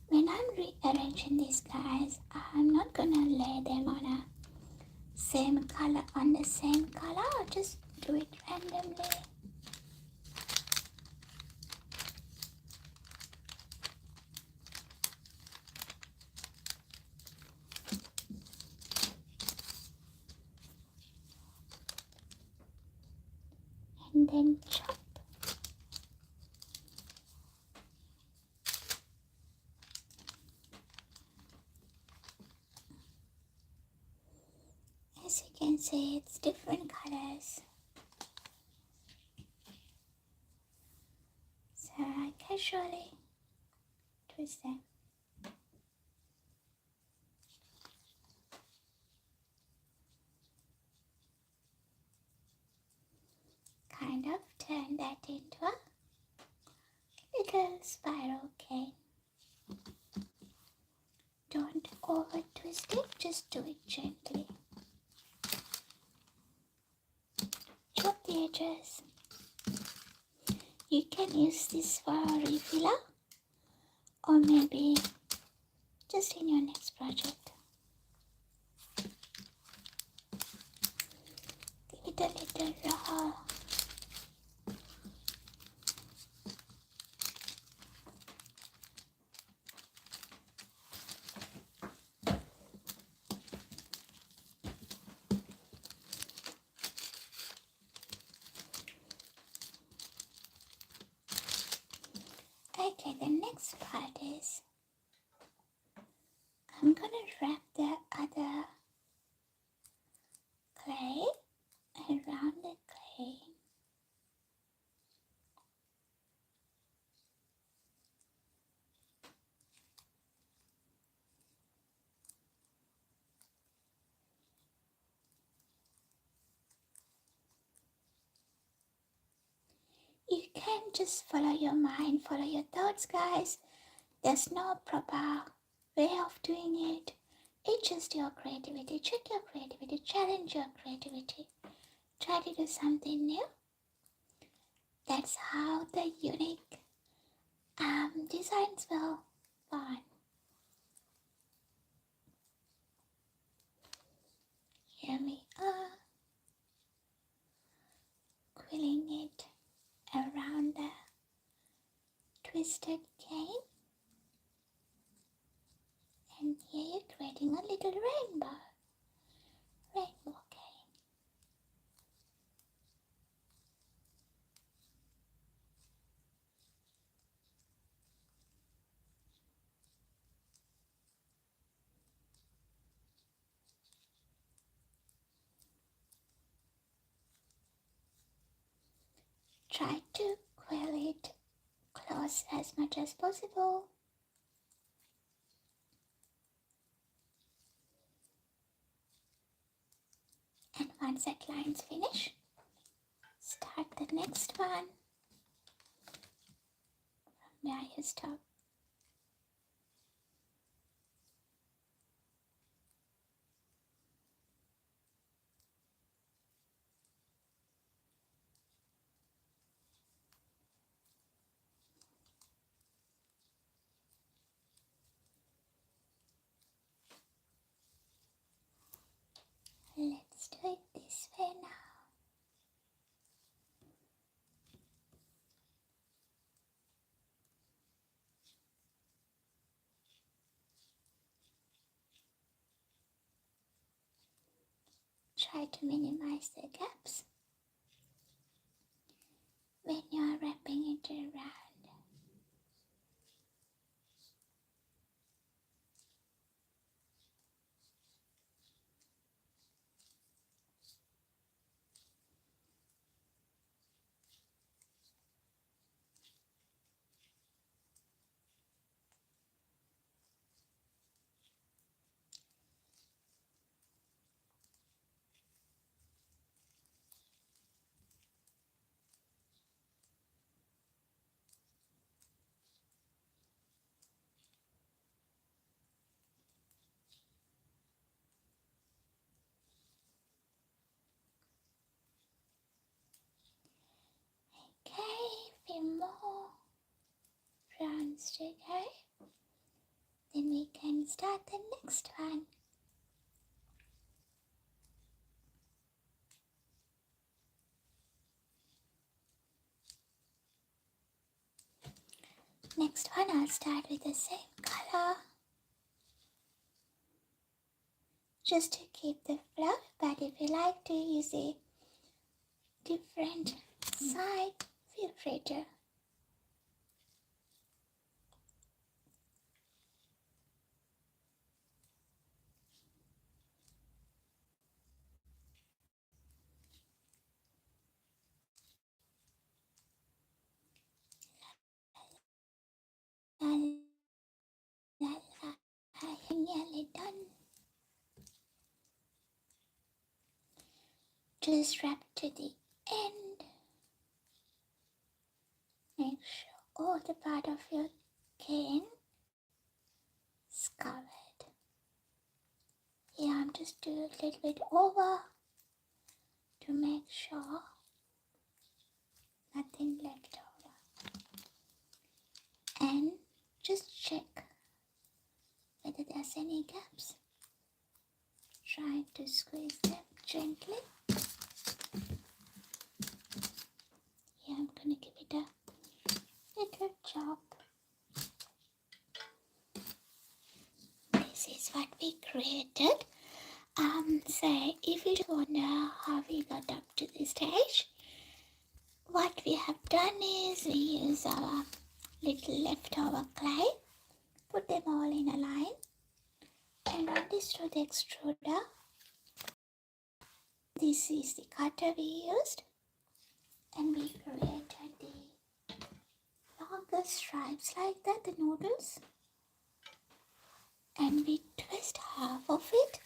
When I'm rearranging these guys, I'm not gonna lay them on a same color on the same color. I'll just do it randomly. And then chop. As you can see, it's different colors. So I casually twist them. turn that into a little spiral cane. Don't over twist it, just do it gently. Chop the edges. You can use this for a refiller or maybe just in your next project. Give it a little raw. Okay, the next part is I'm gonna wrap the other clay around the clay. You can just follow your mind, follow your thoughts, guys. There's no proper way of doing it. It's just your creativity. Check your creativity, challenge your creativity. Try to do something new. That's how the unique designs will born. Here we are, quilling it around the twisted cane. And here you're creating a little rainbow cane. Try to quill it close as much as possible. And once that line's finished, start the next one from where you stop. Let's do it this way now. Try to minimize the gaps when you are wrapping it around. Okay, a few more rounds to go. Then we can start the next one. Next one I'll start with the same color. Just to keep the flow, but if you like to use a different side, feel free to. I'm nearly done. Just wrap to the end. Make sure all the part of your cane is covered. Yeah, I'm just doing a little bit over to make sure nothing left over. And just check whether there's any gaps. Try to squeeze them gently. Yeah, I'm gonna give it a little chop. This is what we created. So if you wonder how we got up to this stage, what we have done is we use our little leftover clay, put them all in a line, and run this through the extruder. This is the cutter we used, and we created the longer stripes like that, the noodles, and we twist half of it,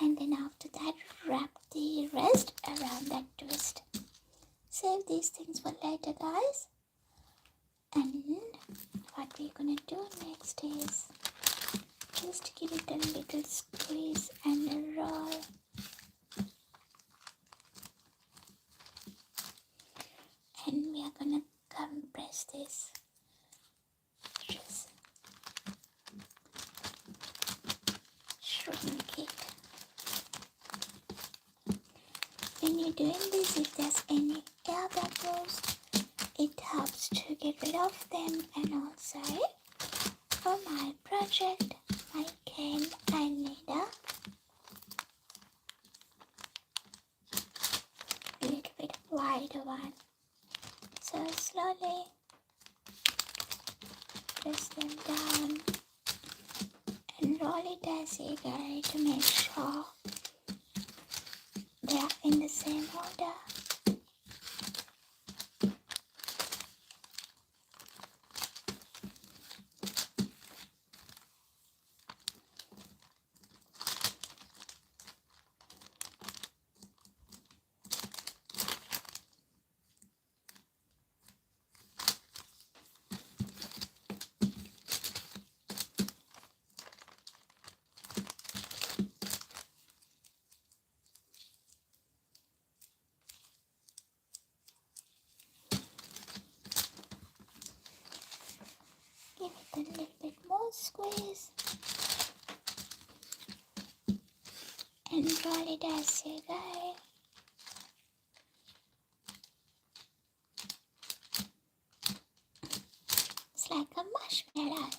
and then after that wrap the rest around that twist. Save these things for later, guys. And what we're gonna do next is just give it a little squeeze and roll. And we are gonna compress this. Just shrink it. When you're doing this, if there's any air bubbles, it helps to get rid of them. And also for my project, my cane, I need a little bit wider one. So slowly press them down and roll it as you go to make sure they are in the same order. Give it a little bit more squeeze and roll it as you go. It's like a marshmallow.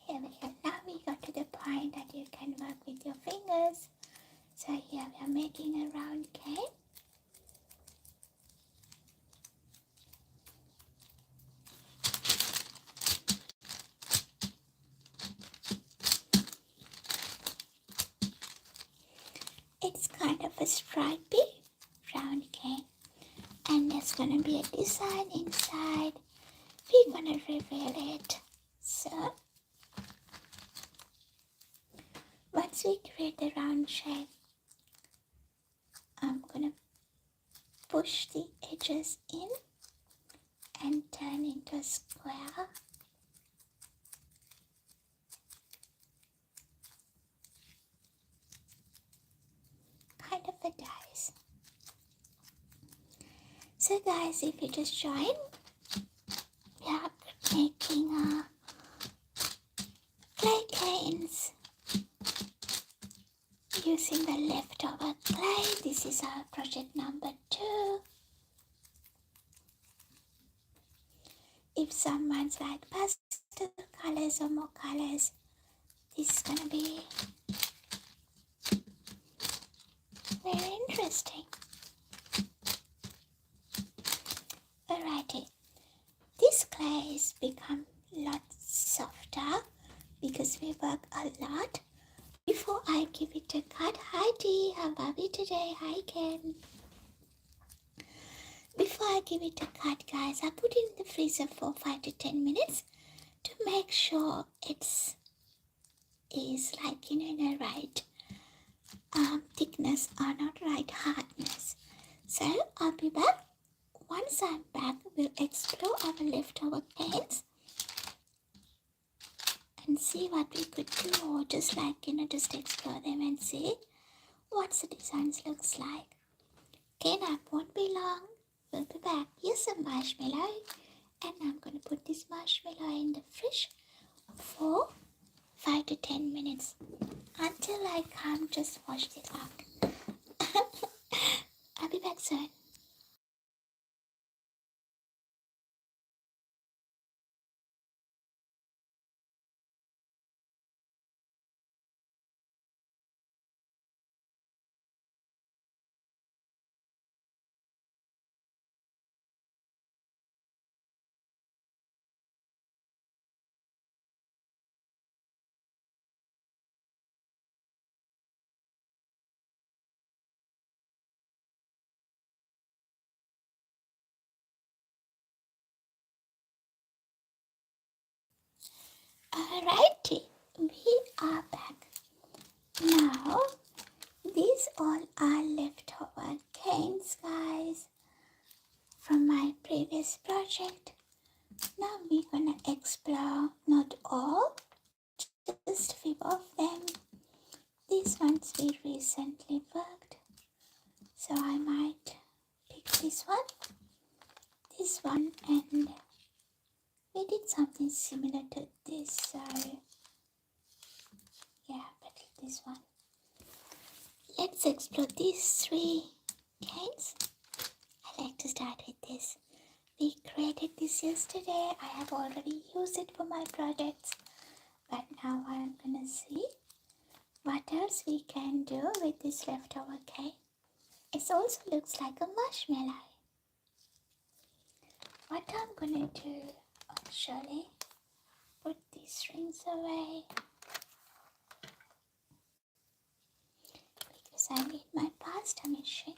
Here we go. Now we got to the point that you can work with your fingers. So here we are making a round cane. It's kind of a stripy round cane, and there's gonna be a design inside. We're gonna reveal it soon. Once we create the round shape, I'm gonna push the edges in and turn into a square. Kind of a dice. So guys, if you just join, we are making clay canes using the leftover clay. This is our project number 2. If someone's like pastel colors or more colors, this is gonna be very interesting. Alrighty, this clay has become a lot softer because we work a lot. Before I give it a cut, hi Dee, how are we today? Hi Ken. Before I give it a cut, guys, I put it in the freezer for 5 to 10 minutes to make sure it's like in the right thickness or not right hardness. So I'll be back. Once I'm back, we'll explore our leftover cans and see what we could do, or just just explore them and see what the designs looks like. Cane up won't be long. We'll be back. Here's some marshmallow, and I'm gonna put this marshmallow in the fridge for 5 to 10 minutes until I come just wash it out. I'll be back soon. Alrighty, we are back. Now, these all are leftover canes, guys, from my previous project. Now we're gonna explore not all, just few of them. These ones we recently worked, so I might pick this one, and we did something similar to this, so yeah, but this one. Let's explore these 3 canes. I like to start with this. We created this yesterday. I have already used it for my projects, but now I'm gonna see what else we can do with this leftover cane. It also looks like a marshmallow. What I'm gonna do, actually, put these rings away because I need my pasta machine.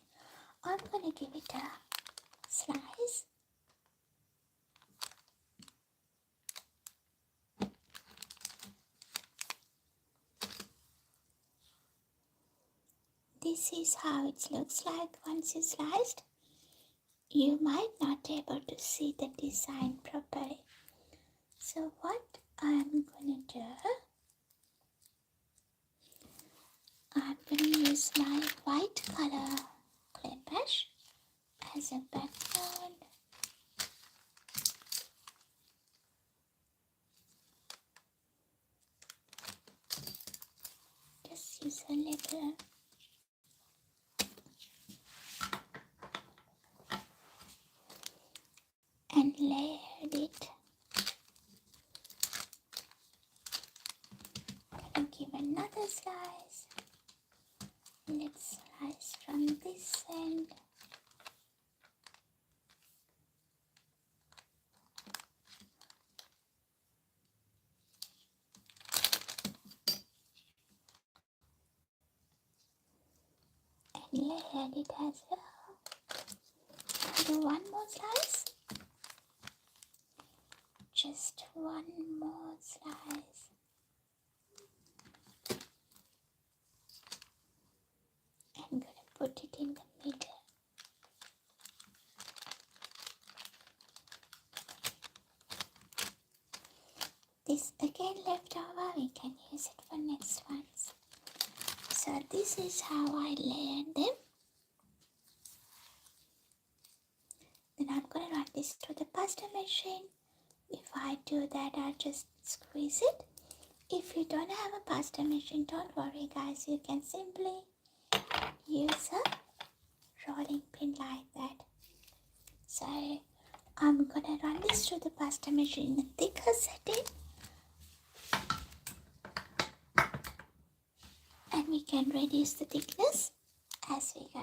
I'm gonna give it a slice. This is how it looks like once it's sliced. You might not be able to see the design properly. So what I'm gonna do, I'm gonna use my white color clay brush as a background. Just use a little and layered it. Gonna give another slice. Let's slice from this end. And layered it as well. Do one more slice. Just one more slice. I'm gonna put it in the middle. This again left over, we can use it for next ones. So this is how I layered them. Then I'm gonna run this through the pasta machine. If I do that, I'll just squeeze it. If you don't have a pasta machine, don't worry guys, you can simply use a rolling pin like that. So I'm gonna run this through the pasta machine in a thicker setting, and we can reduce the thickness as we go.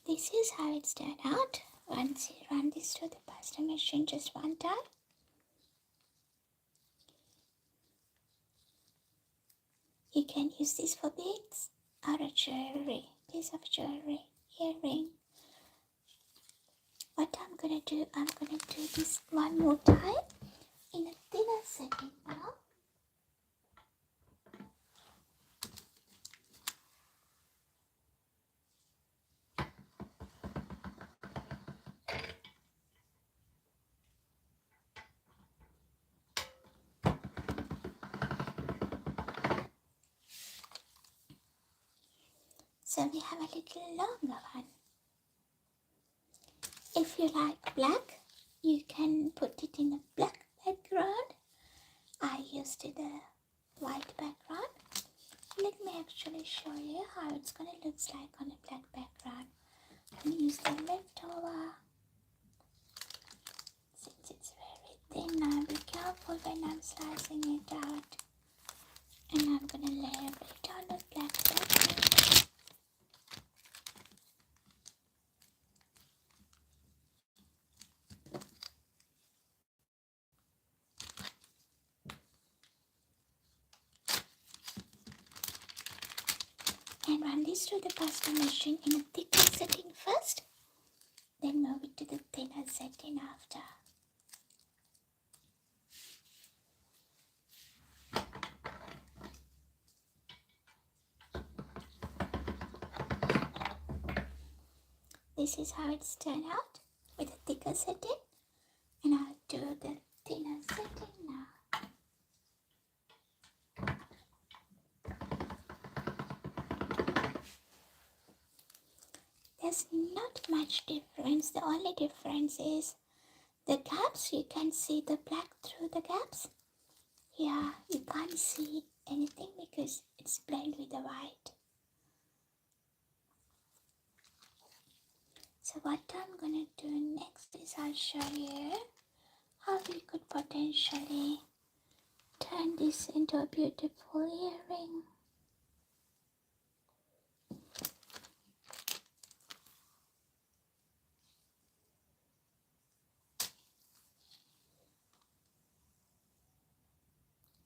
This is how it's turned out once you run this through the pasta machine just one time. You can use this for beads or a jewelry, piece of jewelry, earring. What I'm gonna do this one more time in a thinner setting now. So we have a little longer one. If you like black, you can put it in a black background. I used it a white background. Let me actually show you how it's gonna look like on a black background. I'm gonna use the leftover. Since it's very thin, now be careful when I'm slicing it out. And I'm gonna label it on a black background. And run this through the pasta machine in a thicker setting first, then move it to the thinner setting after. This is how it's turned out with a thicker setting, and I'll do the thinner setting now. There's not much difference. The only difference is the gaps. You can see the black through the gaps. Here you can't see anything because it's blended with the white. So what I'm gonna do next is I'll show you how we could potentially turn this into a beautiful earring.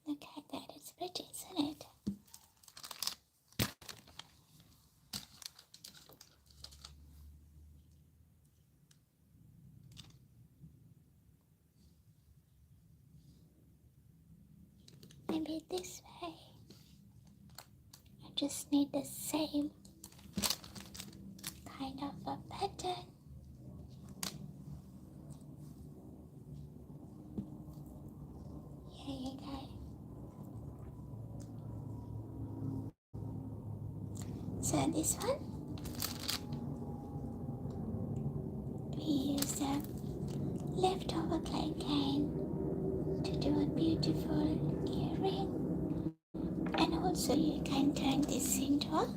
Look at that, it's pretty, isn't it? Maybe this way. I just need the same kind of a pattern. Here you go. So this one, we use the leftover clay cane to do a beautiful earring, and also you can turn this into a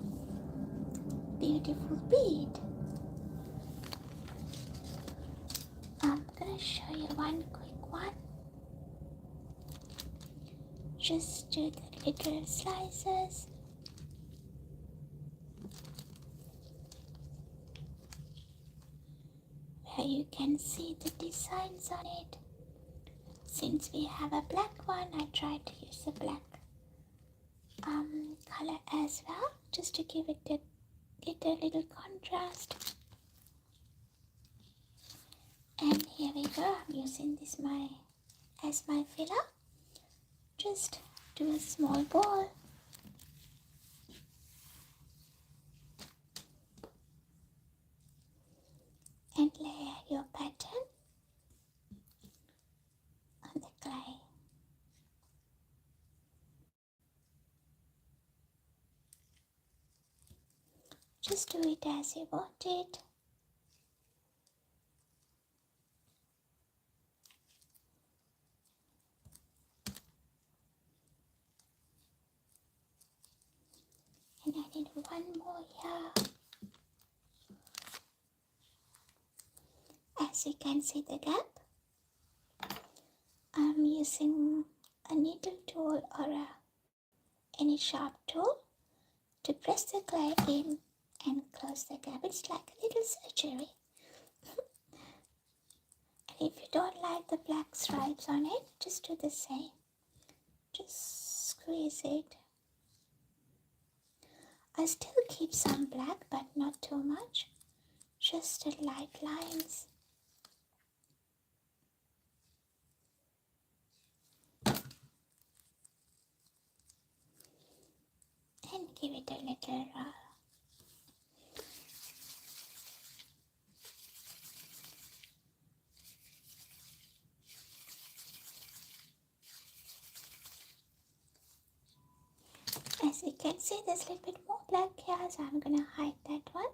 beautiful bead. I'm gonna show you one quick one. Just do the little slices. Where you can see the designs on it. Since we have a black one, I tried to use a black color as well, just to give it a little contrast. And here we go. I'm using this as my filler. Just do a small ball. And layer your pattern on the clay. Just do it as you want it. And I need one more here. As you can see the gap, I'm using a needle tool or any sharp tool to press the clay in and close the gap. It's like a little surgery. And if you don't like the black stripes on it, just do the same. Just squeeze it. I still keep some black, but not too much. Just the light lines. give it a little roll. As you can see, there's a little bit more black here, so I'm gonna hide that one.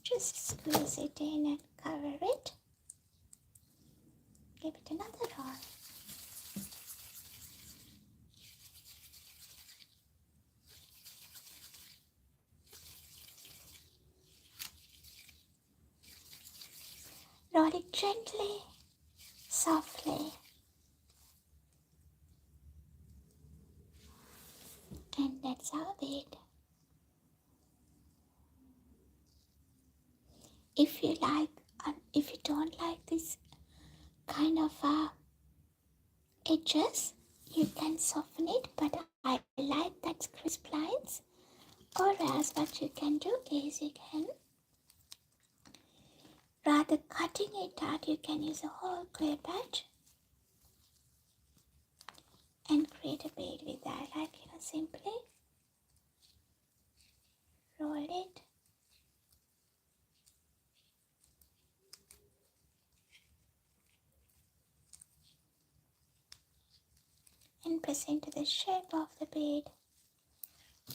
Just squeeze it in and cover it. Give it another roll. Roll it gently, softly. And that's our bead. If you like, if you don't like this kind of edges, you can soften it, but I like that crisp lines. Or else what you can do is you can, rather cutting it out, you can use a whole clear patch and create a bead with that, like, simply roll it and press into the shape of the bead.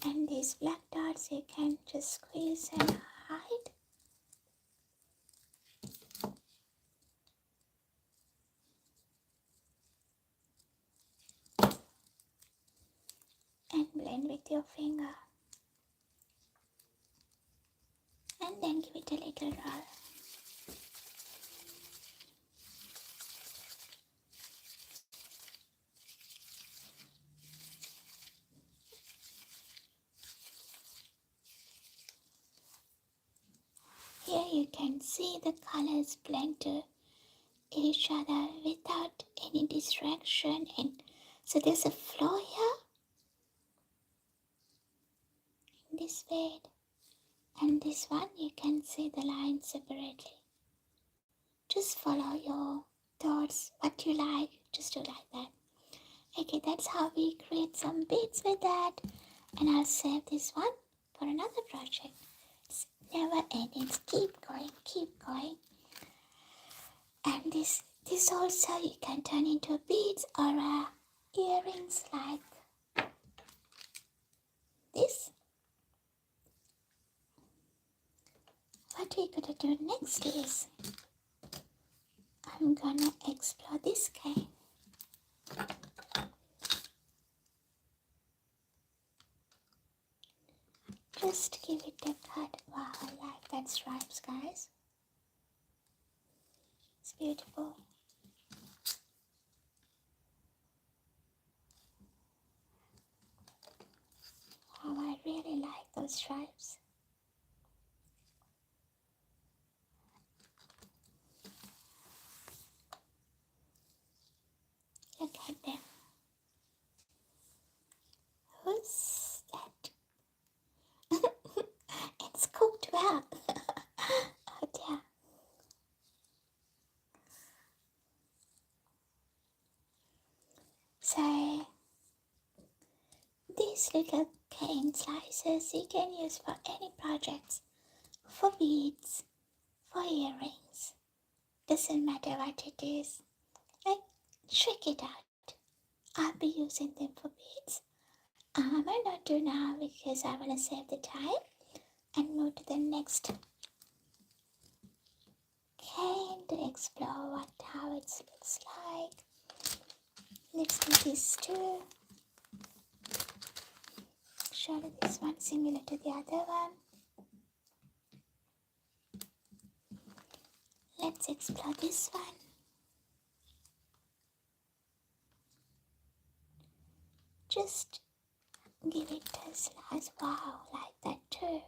And these black dots you can just squeeze and hide. And blend with your finger. And then give it a little roll. Here you can see the colors blend to each other without any distraction, and so there's a flow here in this bead, and this one you can see the lines separately. Just follow your thoughts, what you like, just do like that. Okay, that's how we create some beads with that, and I'll save this one for another project. It's never ending, keep going. And this also you can turn into beads or earrings like this. What we're gonna do next is I'm gonna explore this cane. Just give it a cut. Wow, I like that stripes, guys. It's beautiful. Wow, I really like those stripes. Look at them. Who's that? It's cooked well. Oh dear. So these little cane slices you can use for any projects, for beads, for earrings. Doesn't matter what it is. Like, check it out. I'll be using them for beads. I might not do now because I want to save the time and move to the next cane to explore how it looks like. Let's do these two. Surely this one similar to the other one. Let's explore this one. Just give it a slice. Wow, like that too.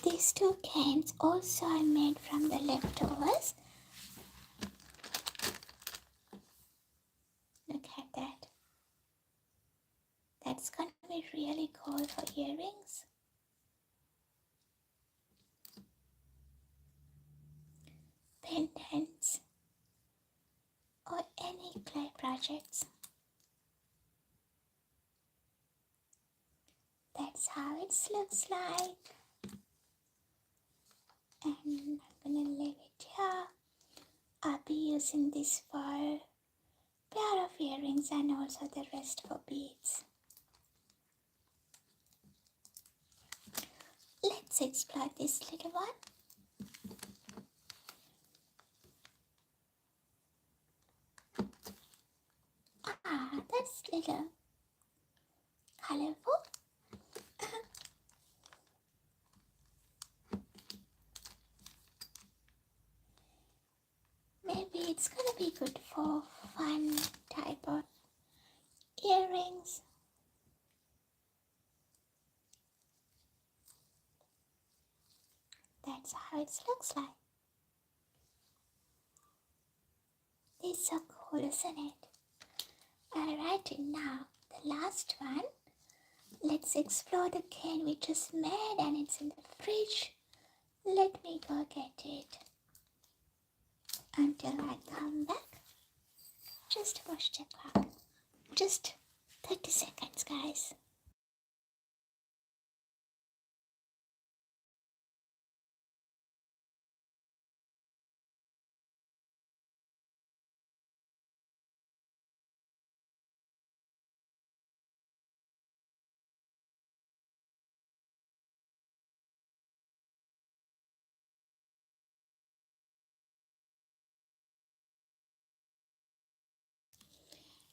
These two canes also I made from the leftovers. Look at that. That's gonna be really cool for earrings. projects. That's how it looks like. And I'm gonna leave it here. I'll be using this for a pair of earrings and also the rest for beads. Let's explore this little one. That's little colorful. Maybe it's gonna be good for fun type of earrings. That's how it looks like. It's so cool, isn't it? Alright, now the last one. Let's explore the can we just made and it's in the fridge. Let me go get it. Until I come back. Just watch the clock. Just 30 seconds, guys.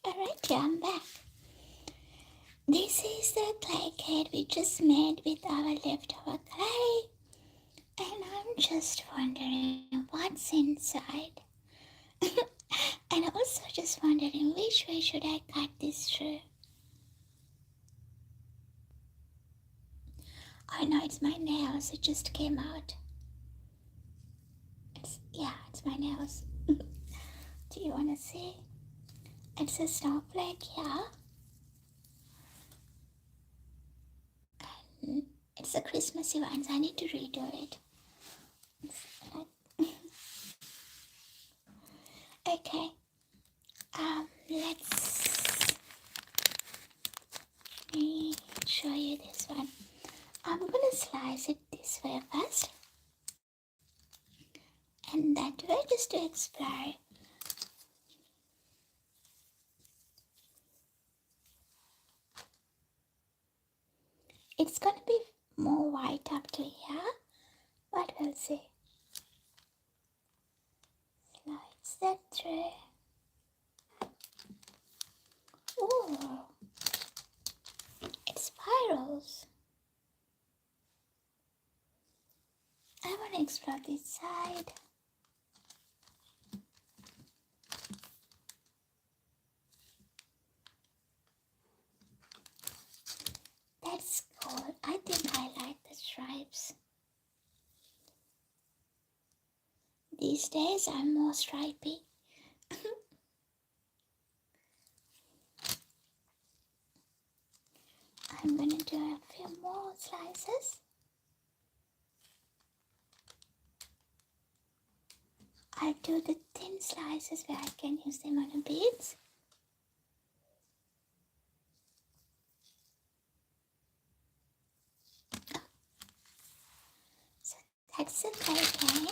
Alright, I'm back. This is the clay kit we just made with our leftover clay. And I'm just wondering what's inside. And also just wondering which way should I cut this through. Oh no, it's my nails. It just came out. It's my nails. Do you want to see? It's a snowflake here. And it's a Christmassy one, so I need to redo it. Okay. Let's me show you this one. I'm gonna slice it this way first. And that way just to explore. It's gonna be more white up to here, but we'll see. Slides that through. Ooh, it's spirals. I want to explore this side. That's cool. I think I like the stripes. These days I'm more stripy. I'm gonna do a few more slices. I'll do the thin slices where I can use them on the beads. So that's the clay can.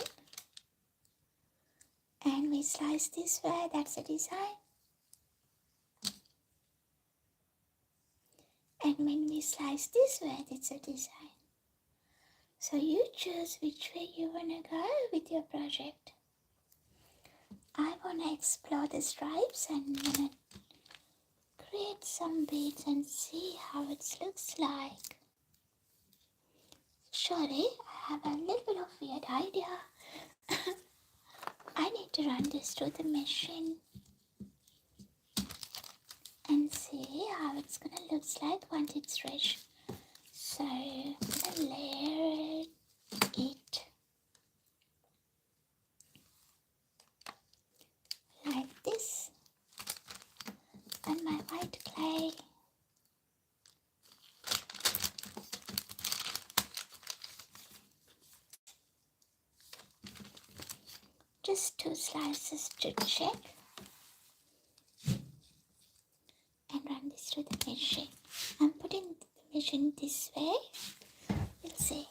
And we slice this way, that's the design. And when we slice this way, that's a design. So you choose which way you wanna go with your project. I wanna explore the stripes and wanna create some beads and see how it looks like. Sorry, I have a little bit of weird idea. I need to run this through the machine and see how it's gonna look like once it's fresh. So I'm gonna layer it like this on my white clay. Just 2 slices to check. this through the machine. I'm putting the machine this way. We'll see.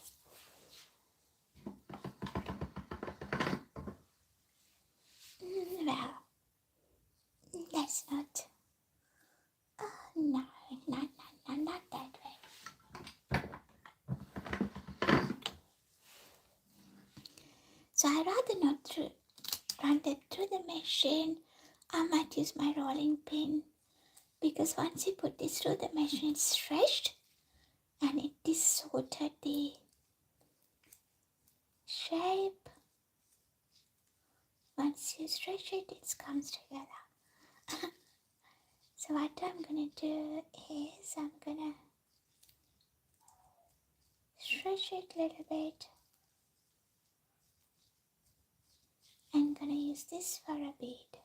Well, that's not. No, not that way. So I rather not run it through the machine. I might use my rolling pin, because once you put this through the machine, it's stretched and it distorted the shape. Once you stretch it, it comes together. So what I'm gonna do is I'm gonna stretch it a little bit. I'm gonna use this for a bead.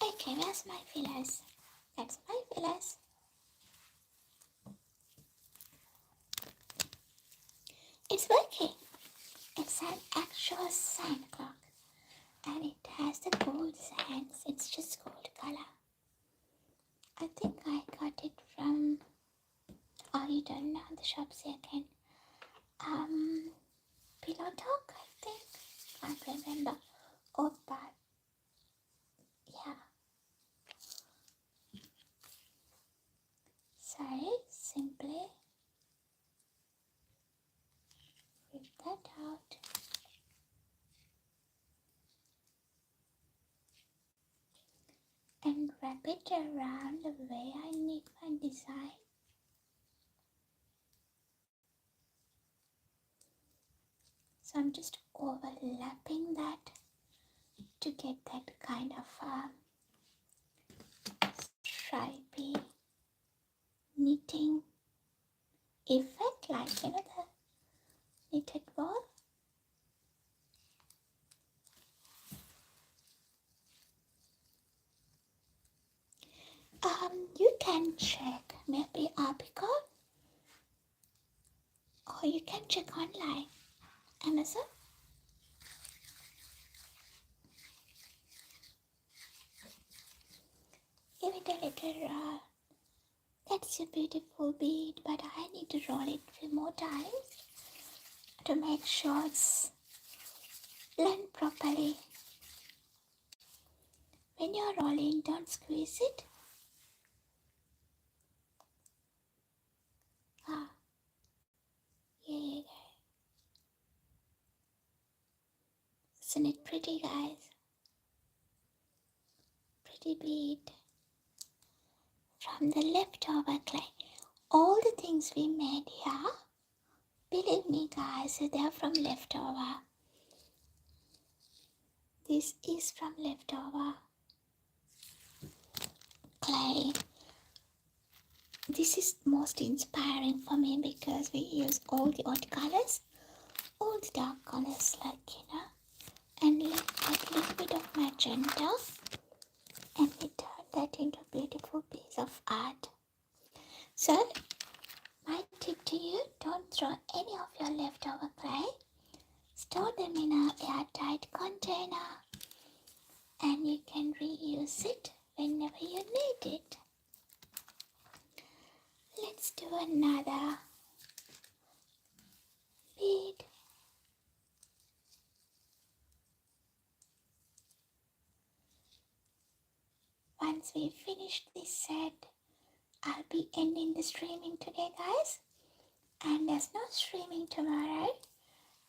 Okay, where's my fillers? That's my fillers. It's working. It's an actual sand clock, and it has the gold sands. It's just gold color. I think I got it from, oh, you don't know the shops here again. Pillow Talk, I think. Can't remember. Oh, but yeah. Sorry, simply rip that out. And wrap it around the way I need my design. So I'm just overlapping that to get that kind of stripy knitting effect, like the knitted ball. You can check maybe Arbico, or you can check online, Amazon. Give it a little that's a beautiful bead, but I need to roll it a few more times to make sure it's blend properly. When you're rolling, don't squeeze it. Yeah. Isn't it pretty, guys? Pretty bead from the leftover clay. All the things we made here, believe me, guys, they're from leftover. This is from leftover clay. This is most inspiring for me because we use all the odd colors, all the dark colors, and like a little bit of magenta, and we turn that into a beautiful piece of art. So, my tip to you, don't throw any of your leftover clay. Store them in an airtight container, and you can reuse it whenever you need it. Let's do another bead. Once we finish this set, I'll be ending the streaming today, guys. And there's no streaming tomorrow,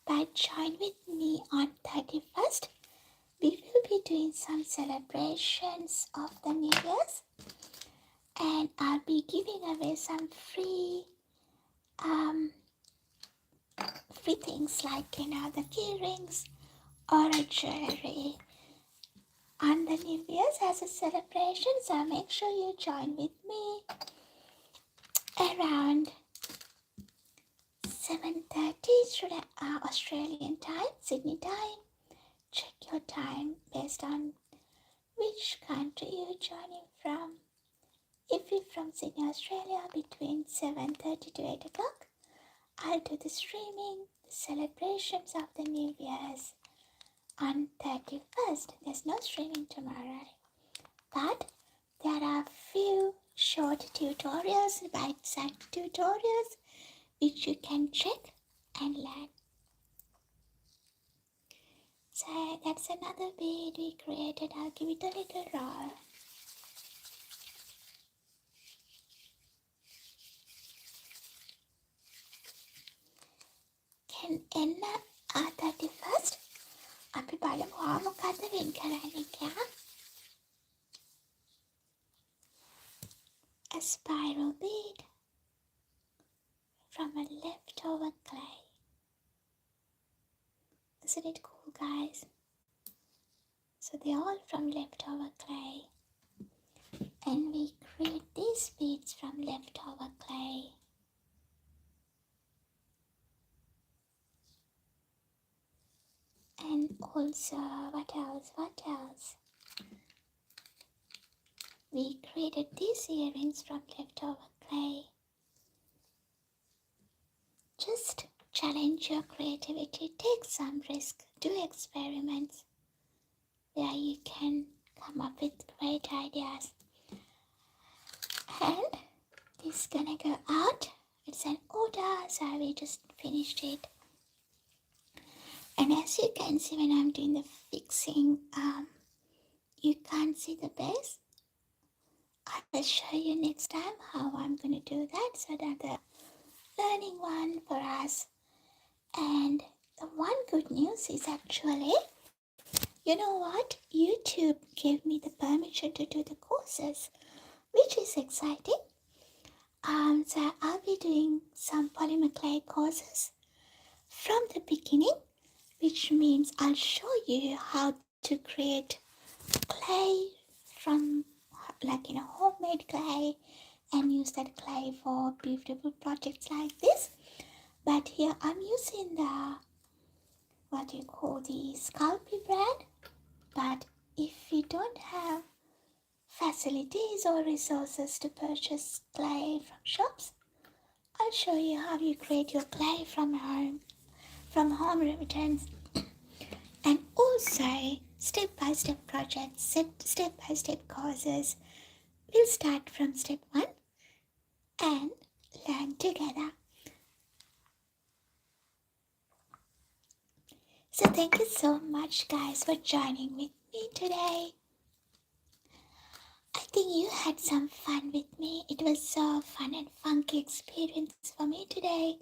but join with me on 31st. We will be doing some celebrations of the New Year's, and I'll be giving away some free things like the key rings or a jewelry on the New Year's as a celebration. So make sure you join with me around 7:30 Australian time, Sydney time. Check your time based on which country you're joining from. If you're from Sydney, Australia, between 7:30 to 8 o'clock, I'll do the streaming, the celebrations of the New Year's on 31st. There's no streaming tomorrow, but there are few short tutorials, bite-sized tutorials, which you can check and learn. So that's another bead we created. I'll give it a little roll. Can end 31st. අපි බලමු මොකද්ද වෙන් කරන්නේ කියලා. A spiral bead from a leftover clay. Isn't it cool, guys? So they're all from leftover clay. And we create these beads from leftover clay. And also, what else? We created these earrings from leftover clay. Just challenge your creativity, take some risk, do experiments where you can come up with great ideas. And this is gonna go out. It's an order, so we just finished it. And as you can see when I'm doing the fixing, you can't see the base. I will show you next time how I'm going to do that. So that's the learning one for us. And the one good news is actually, you know what? YouTube gave me the permission to do the courses, which is exciting. So I'll be doing some polymer clay courses from the beginning, which means I'll show you how to create clay from homemade clay and use that clay for beautiful projects like this. But here I'm using the Sculpey brand. But if you don't have facilities or resources to purchase clay from shops, I'll show you how you create your clay from home remedies, and also step-by-step projects, step-by-step courses. We'll start from step 1 and learn together. So thank you so much, guys, for joining with me today. I think you had some fun with me. It was so fun and funky experience for me today,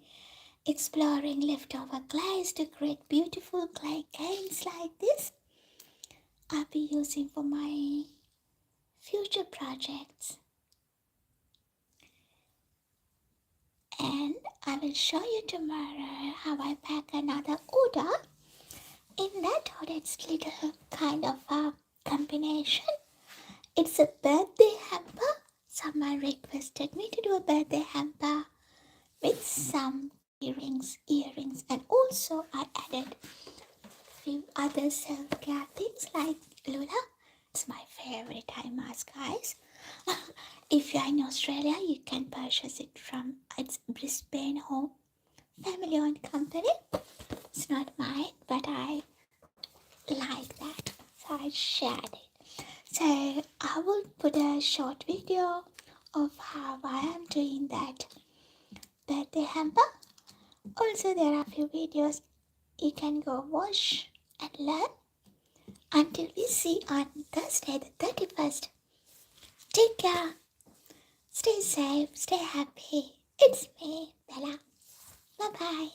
exploring leftover clays to create beautiful clay canes like this. I'll be using for my future projects. And I will show you tomorrow how I pack another order. In that order, it's little kind of a combination. It's a birthday hamper. Someone requested me to do a birthday hamper with some earrings, and also I added a few other self-care things like Lula. It's my favorite eye mask, guys. If you're in Australia, you can purchase it from its Brisbane home, family-owned company. It's not mine, but I like that, so I shared it. So I will put a short video of how I am doing that birthday hamper. Also, there are a few videos you can go watch and learn. Until we see on Thursday the 31st. Take care. Stay safe. Stay happy. It's me, Bella. Bye-bye.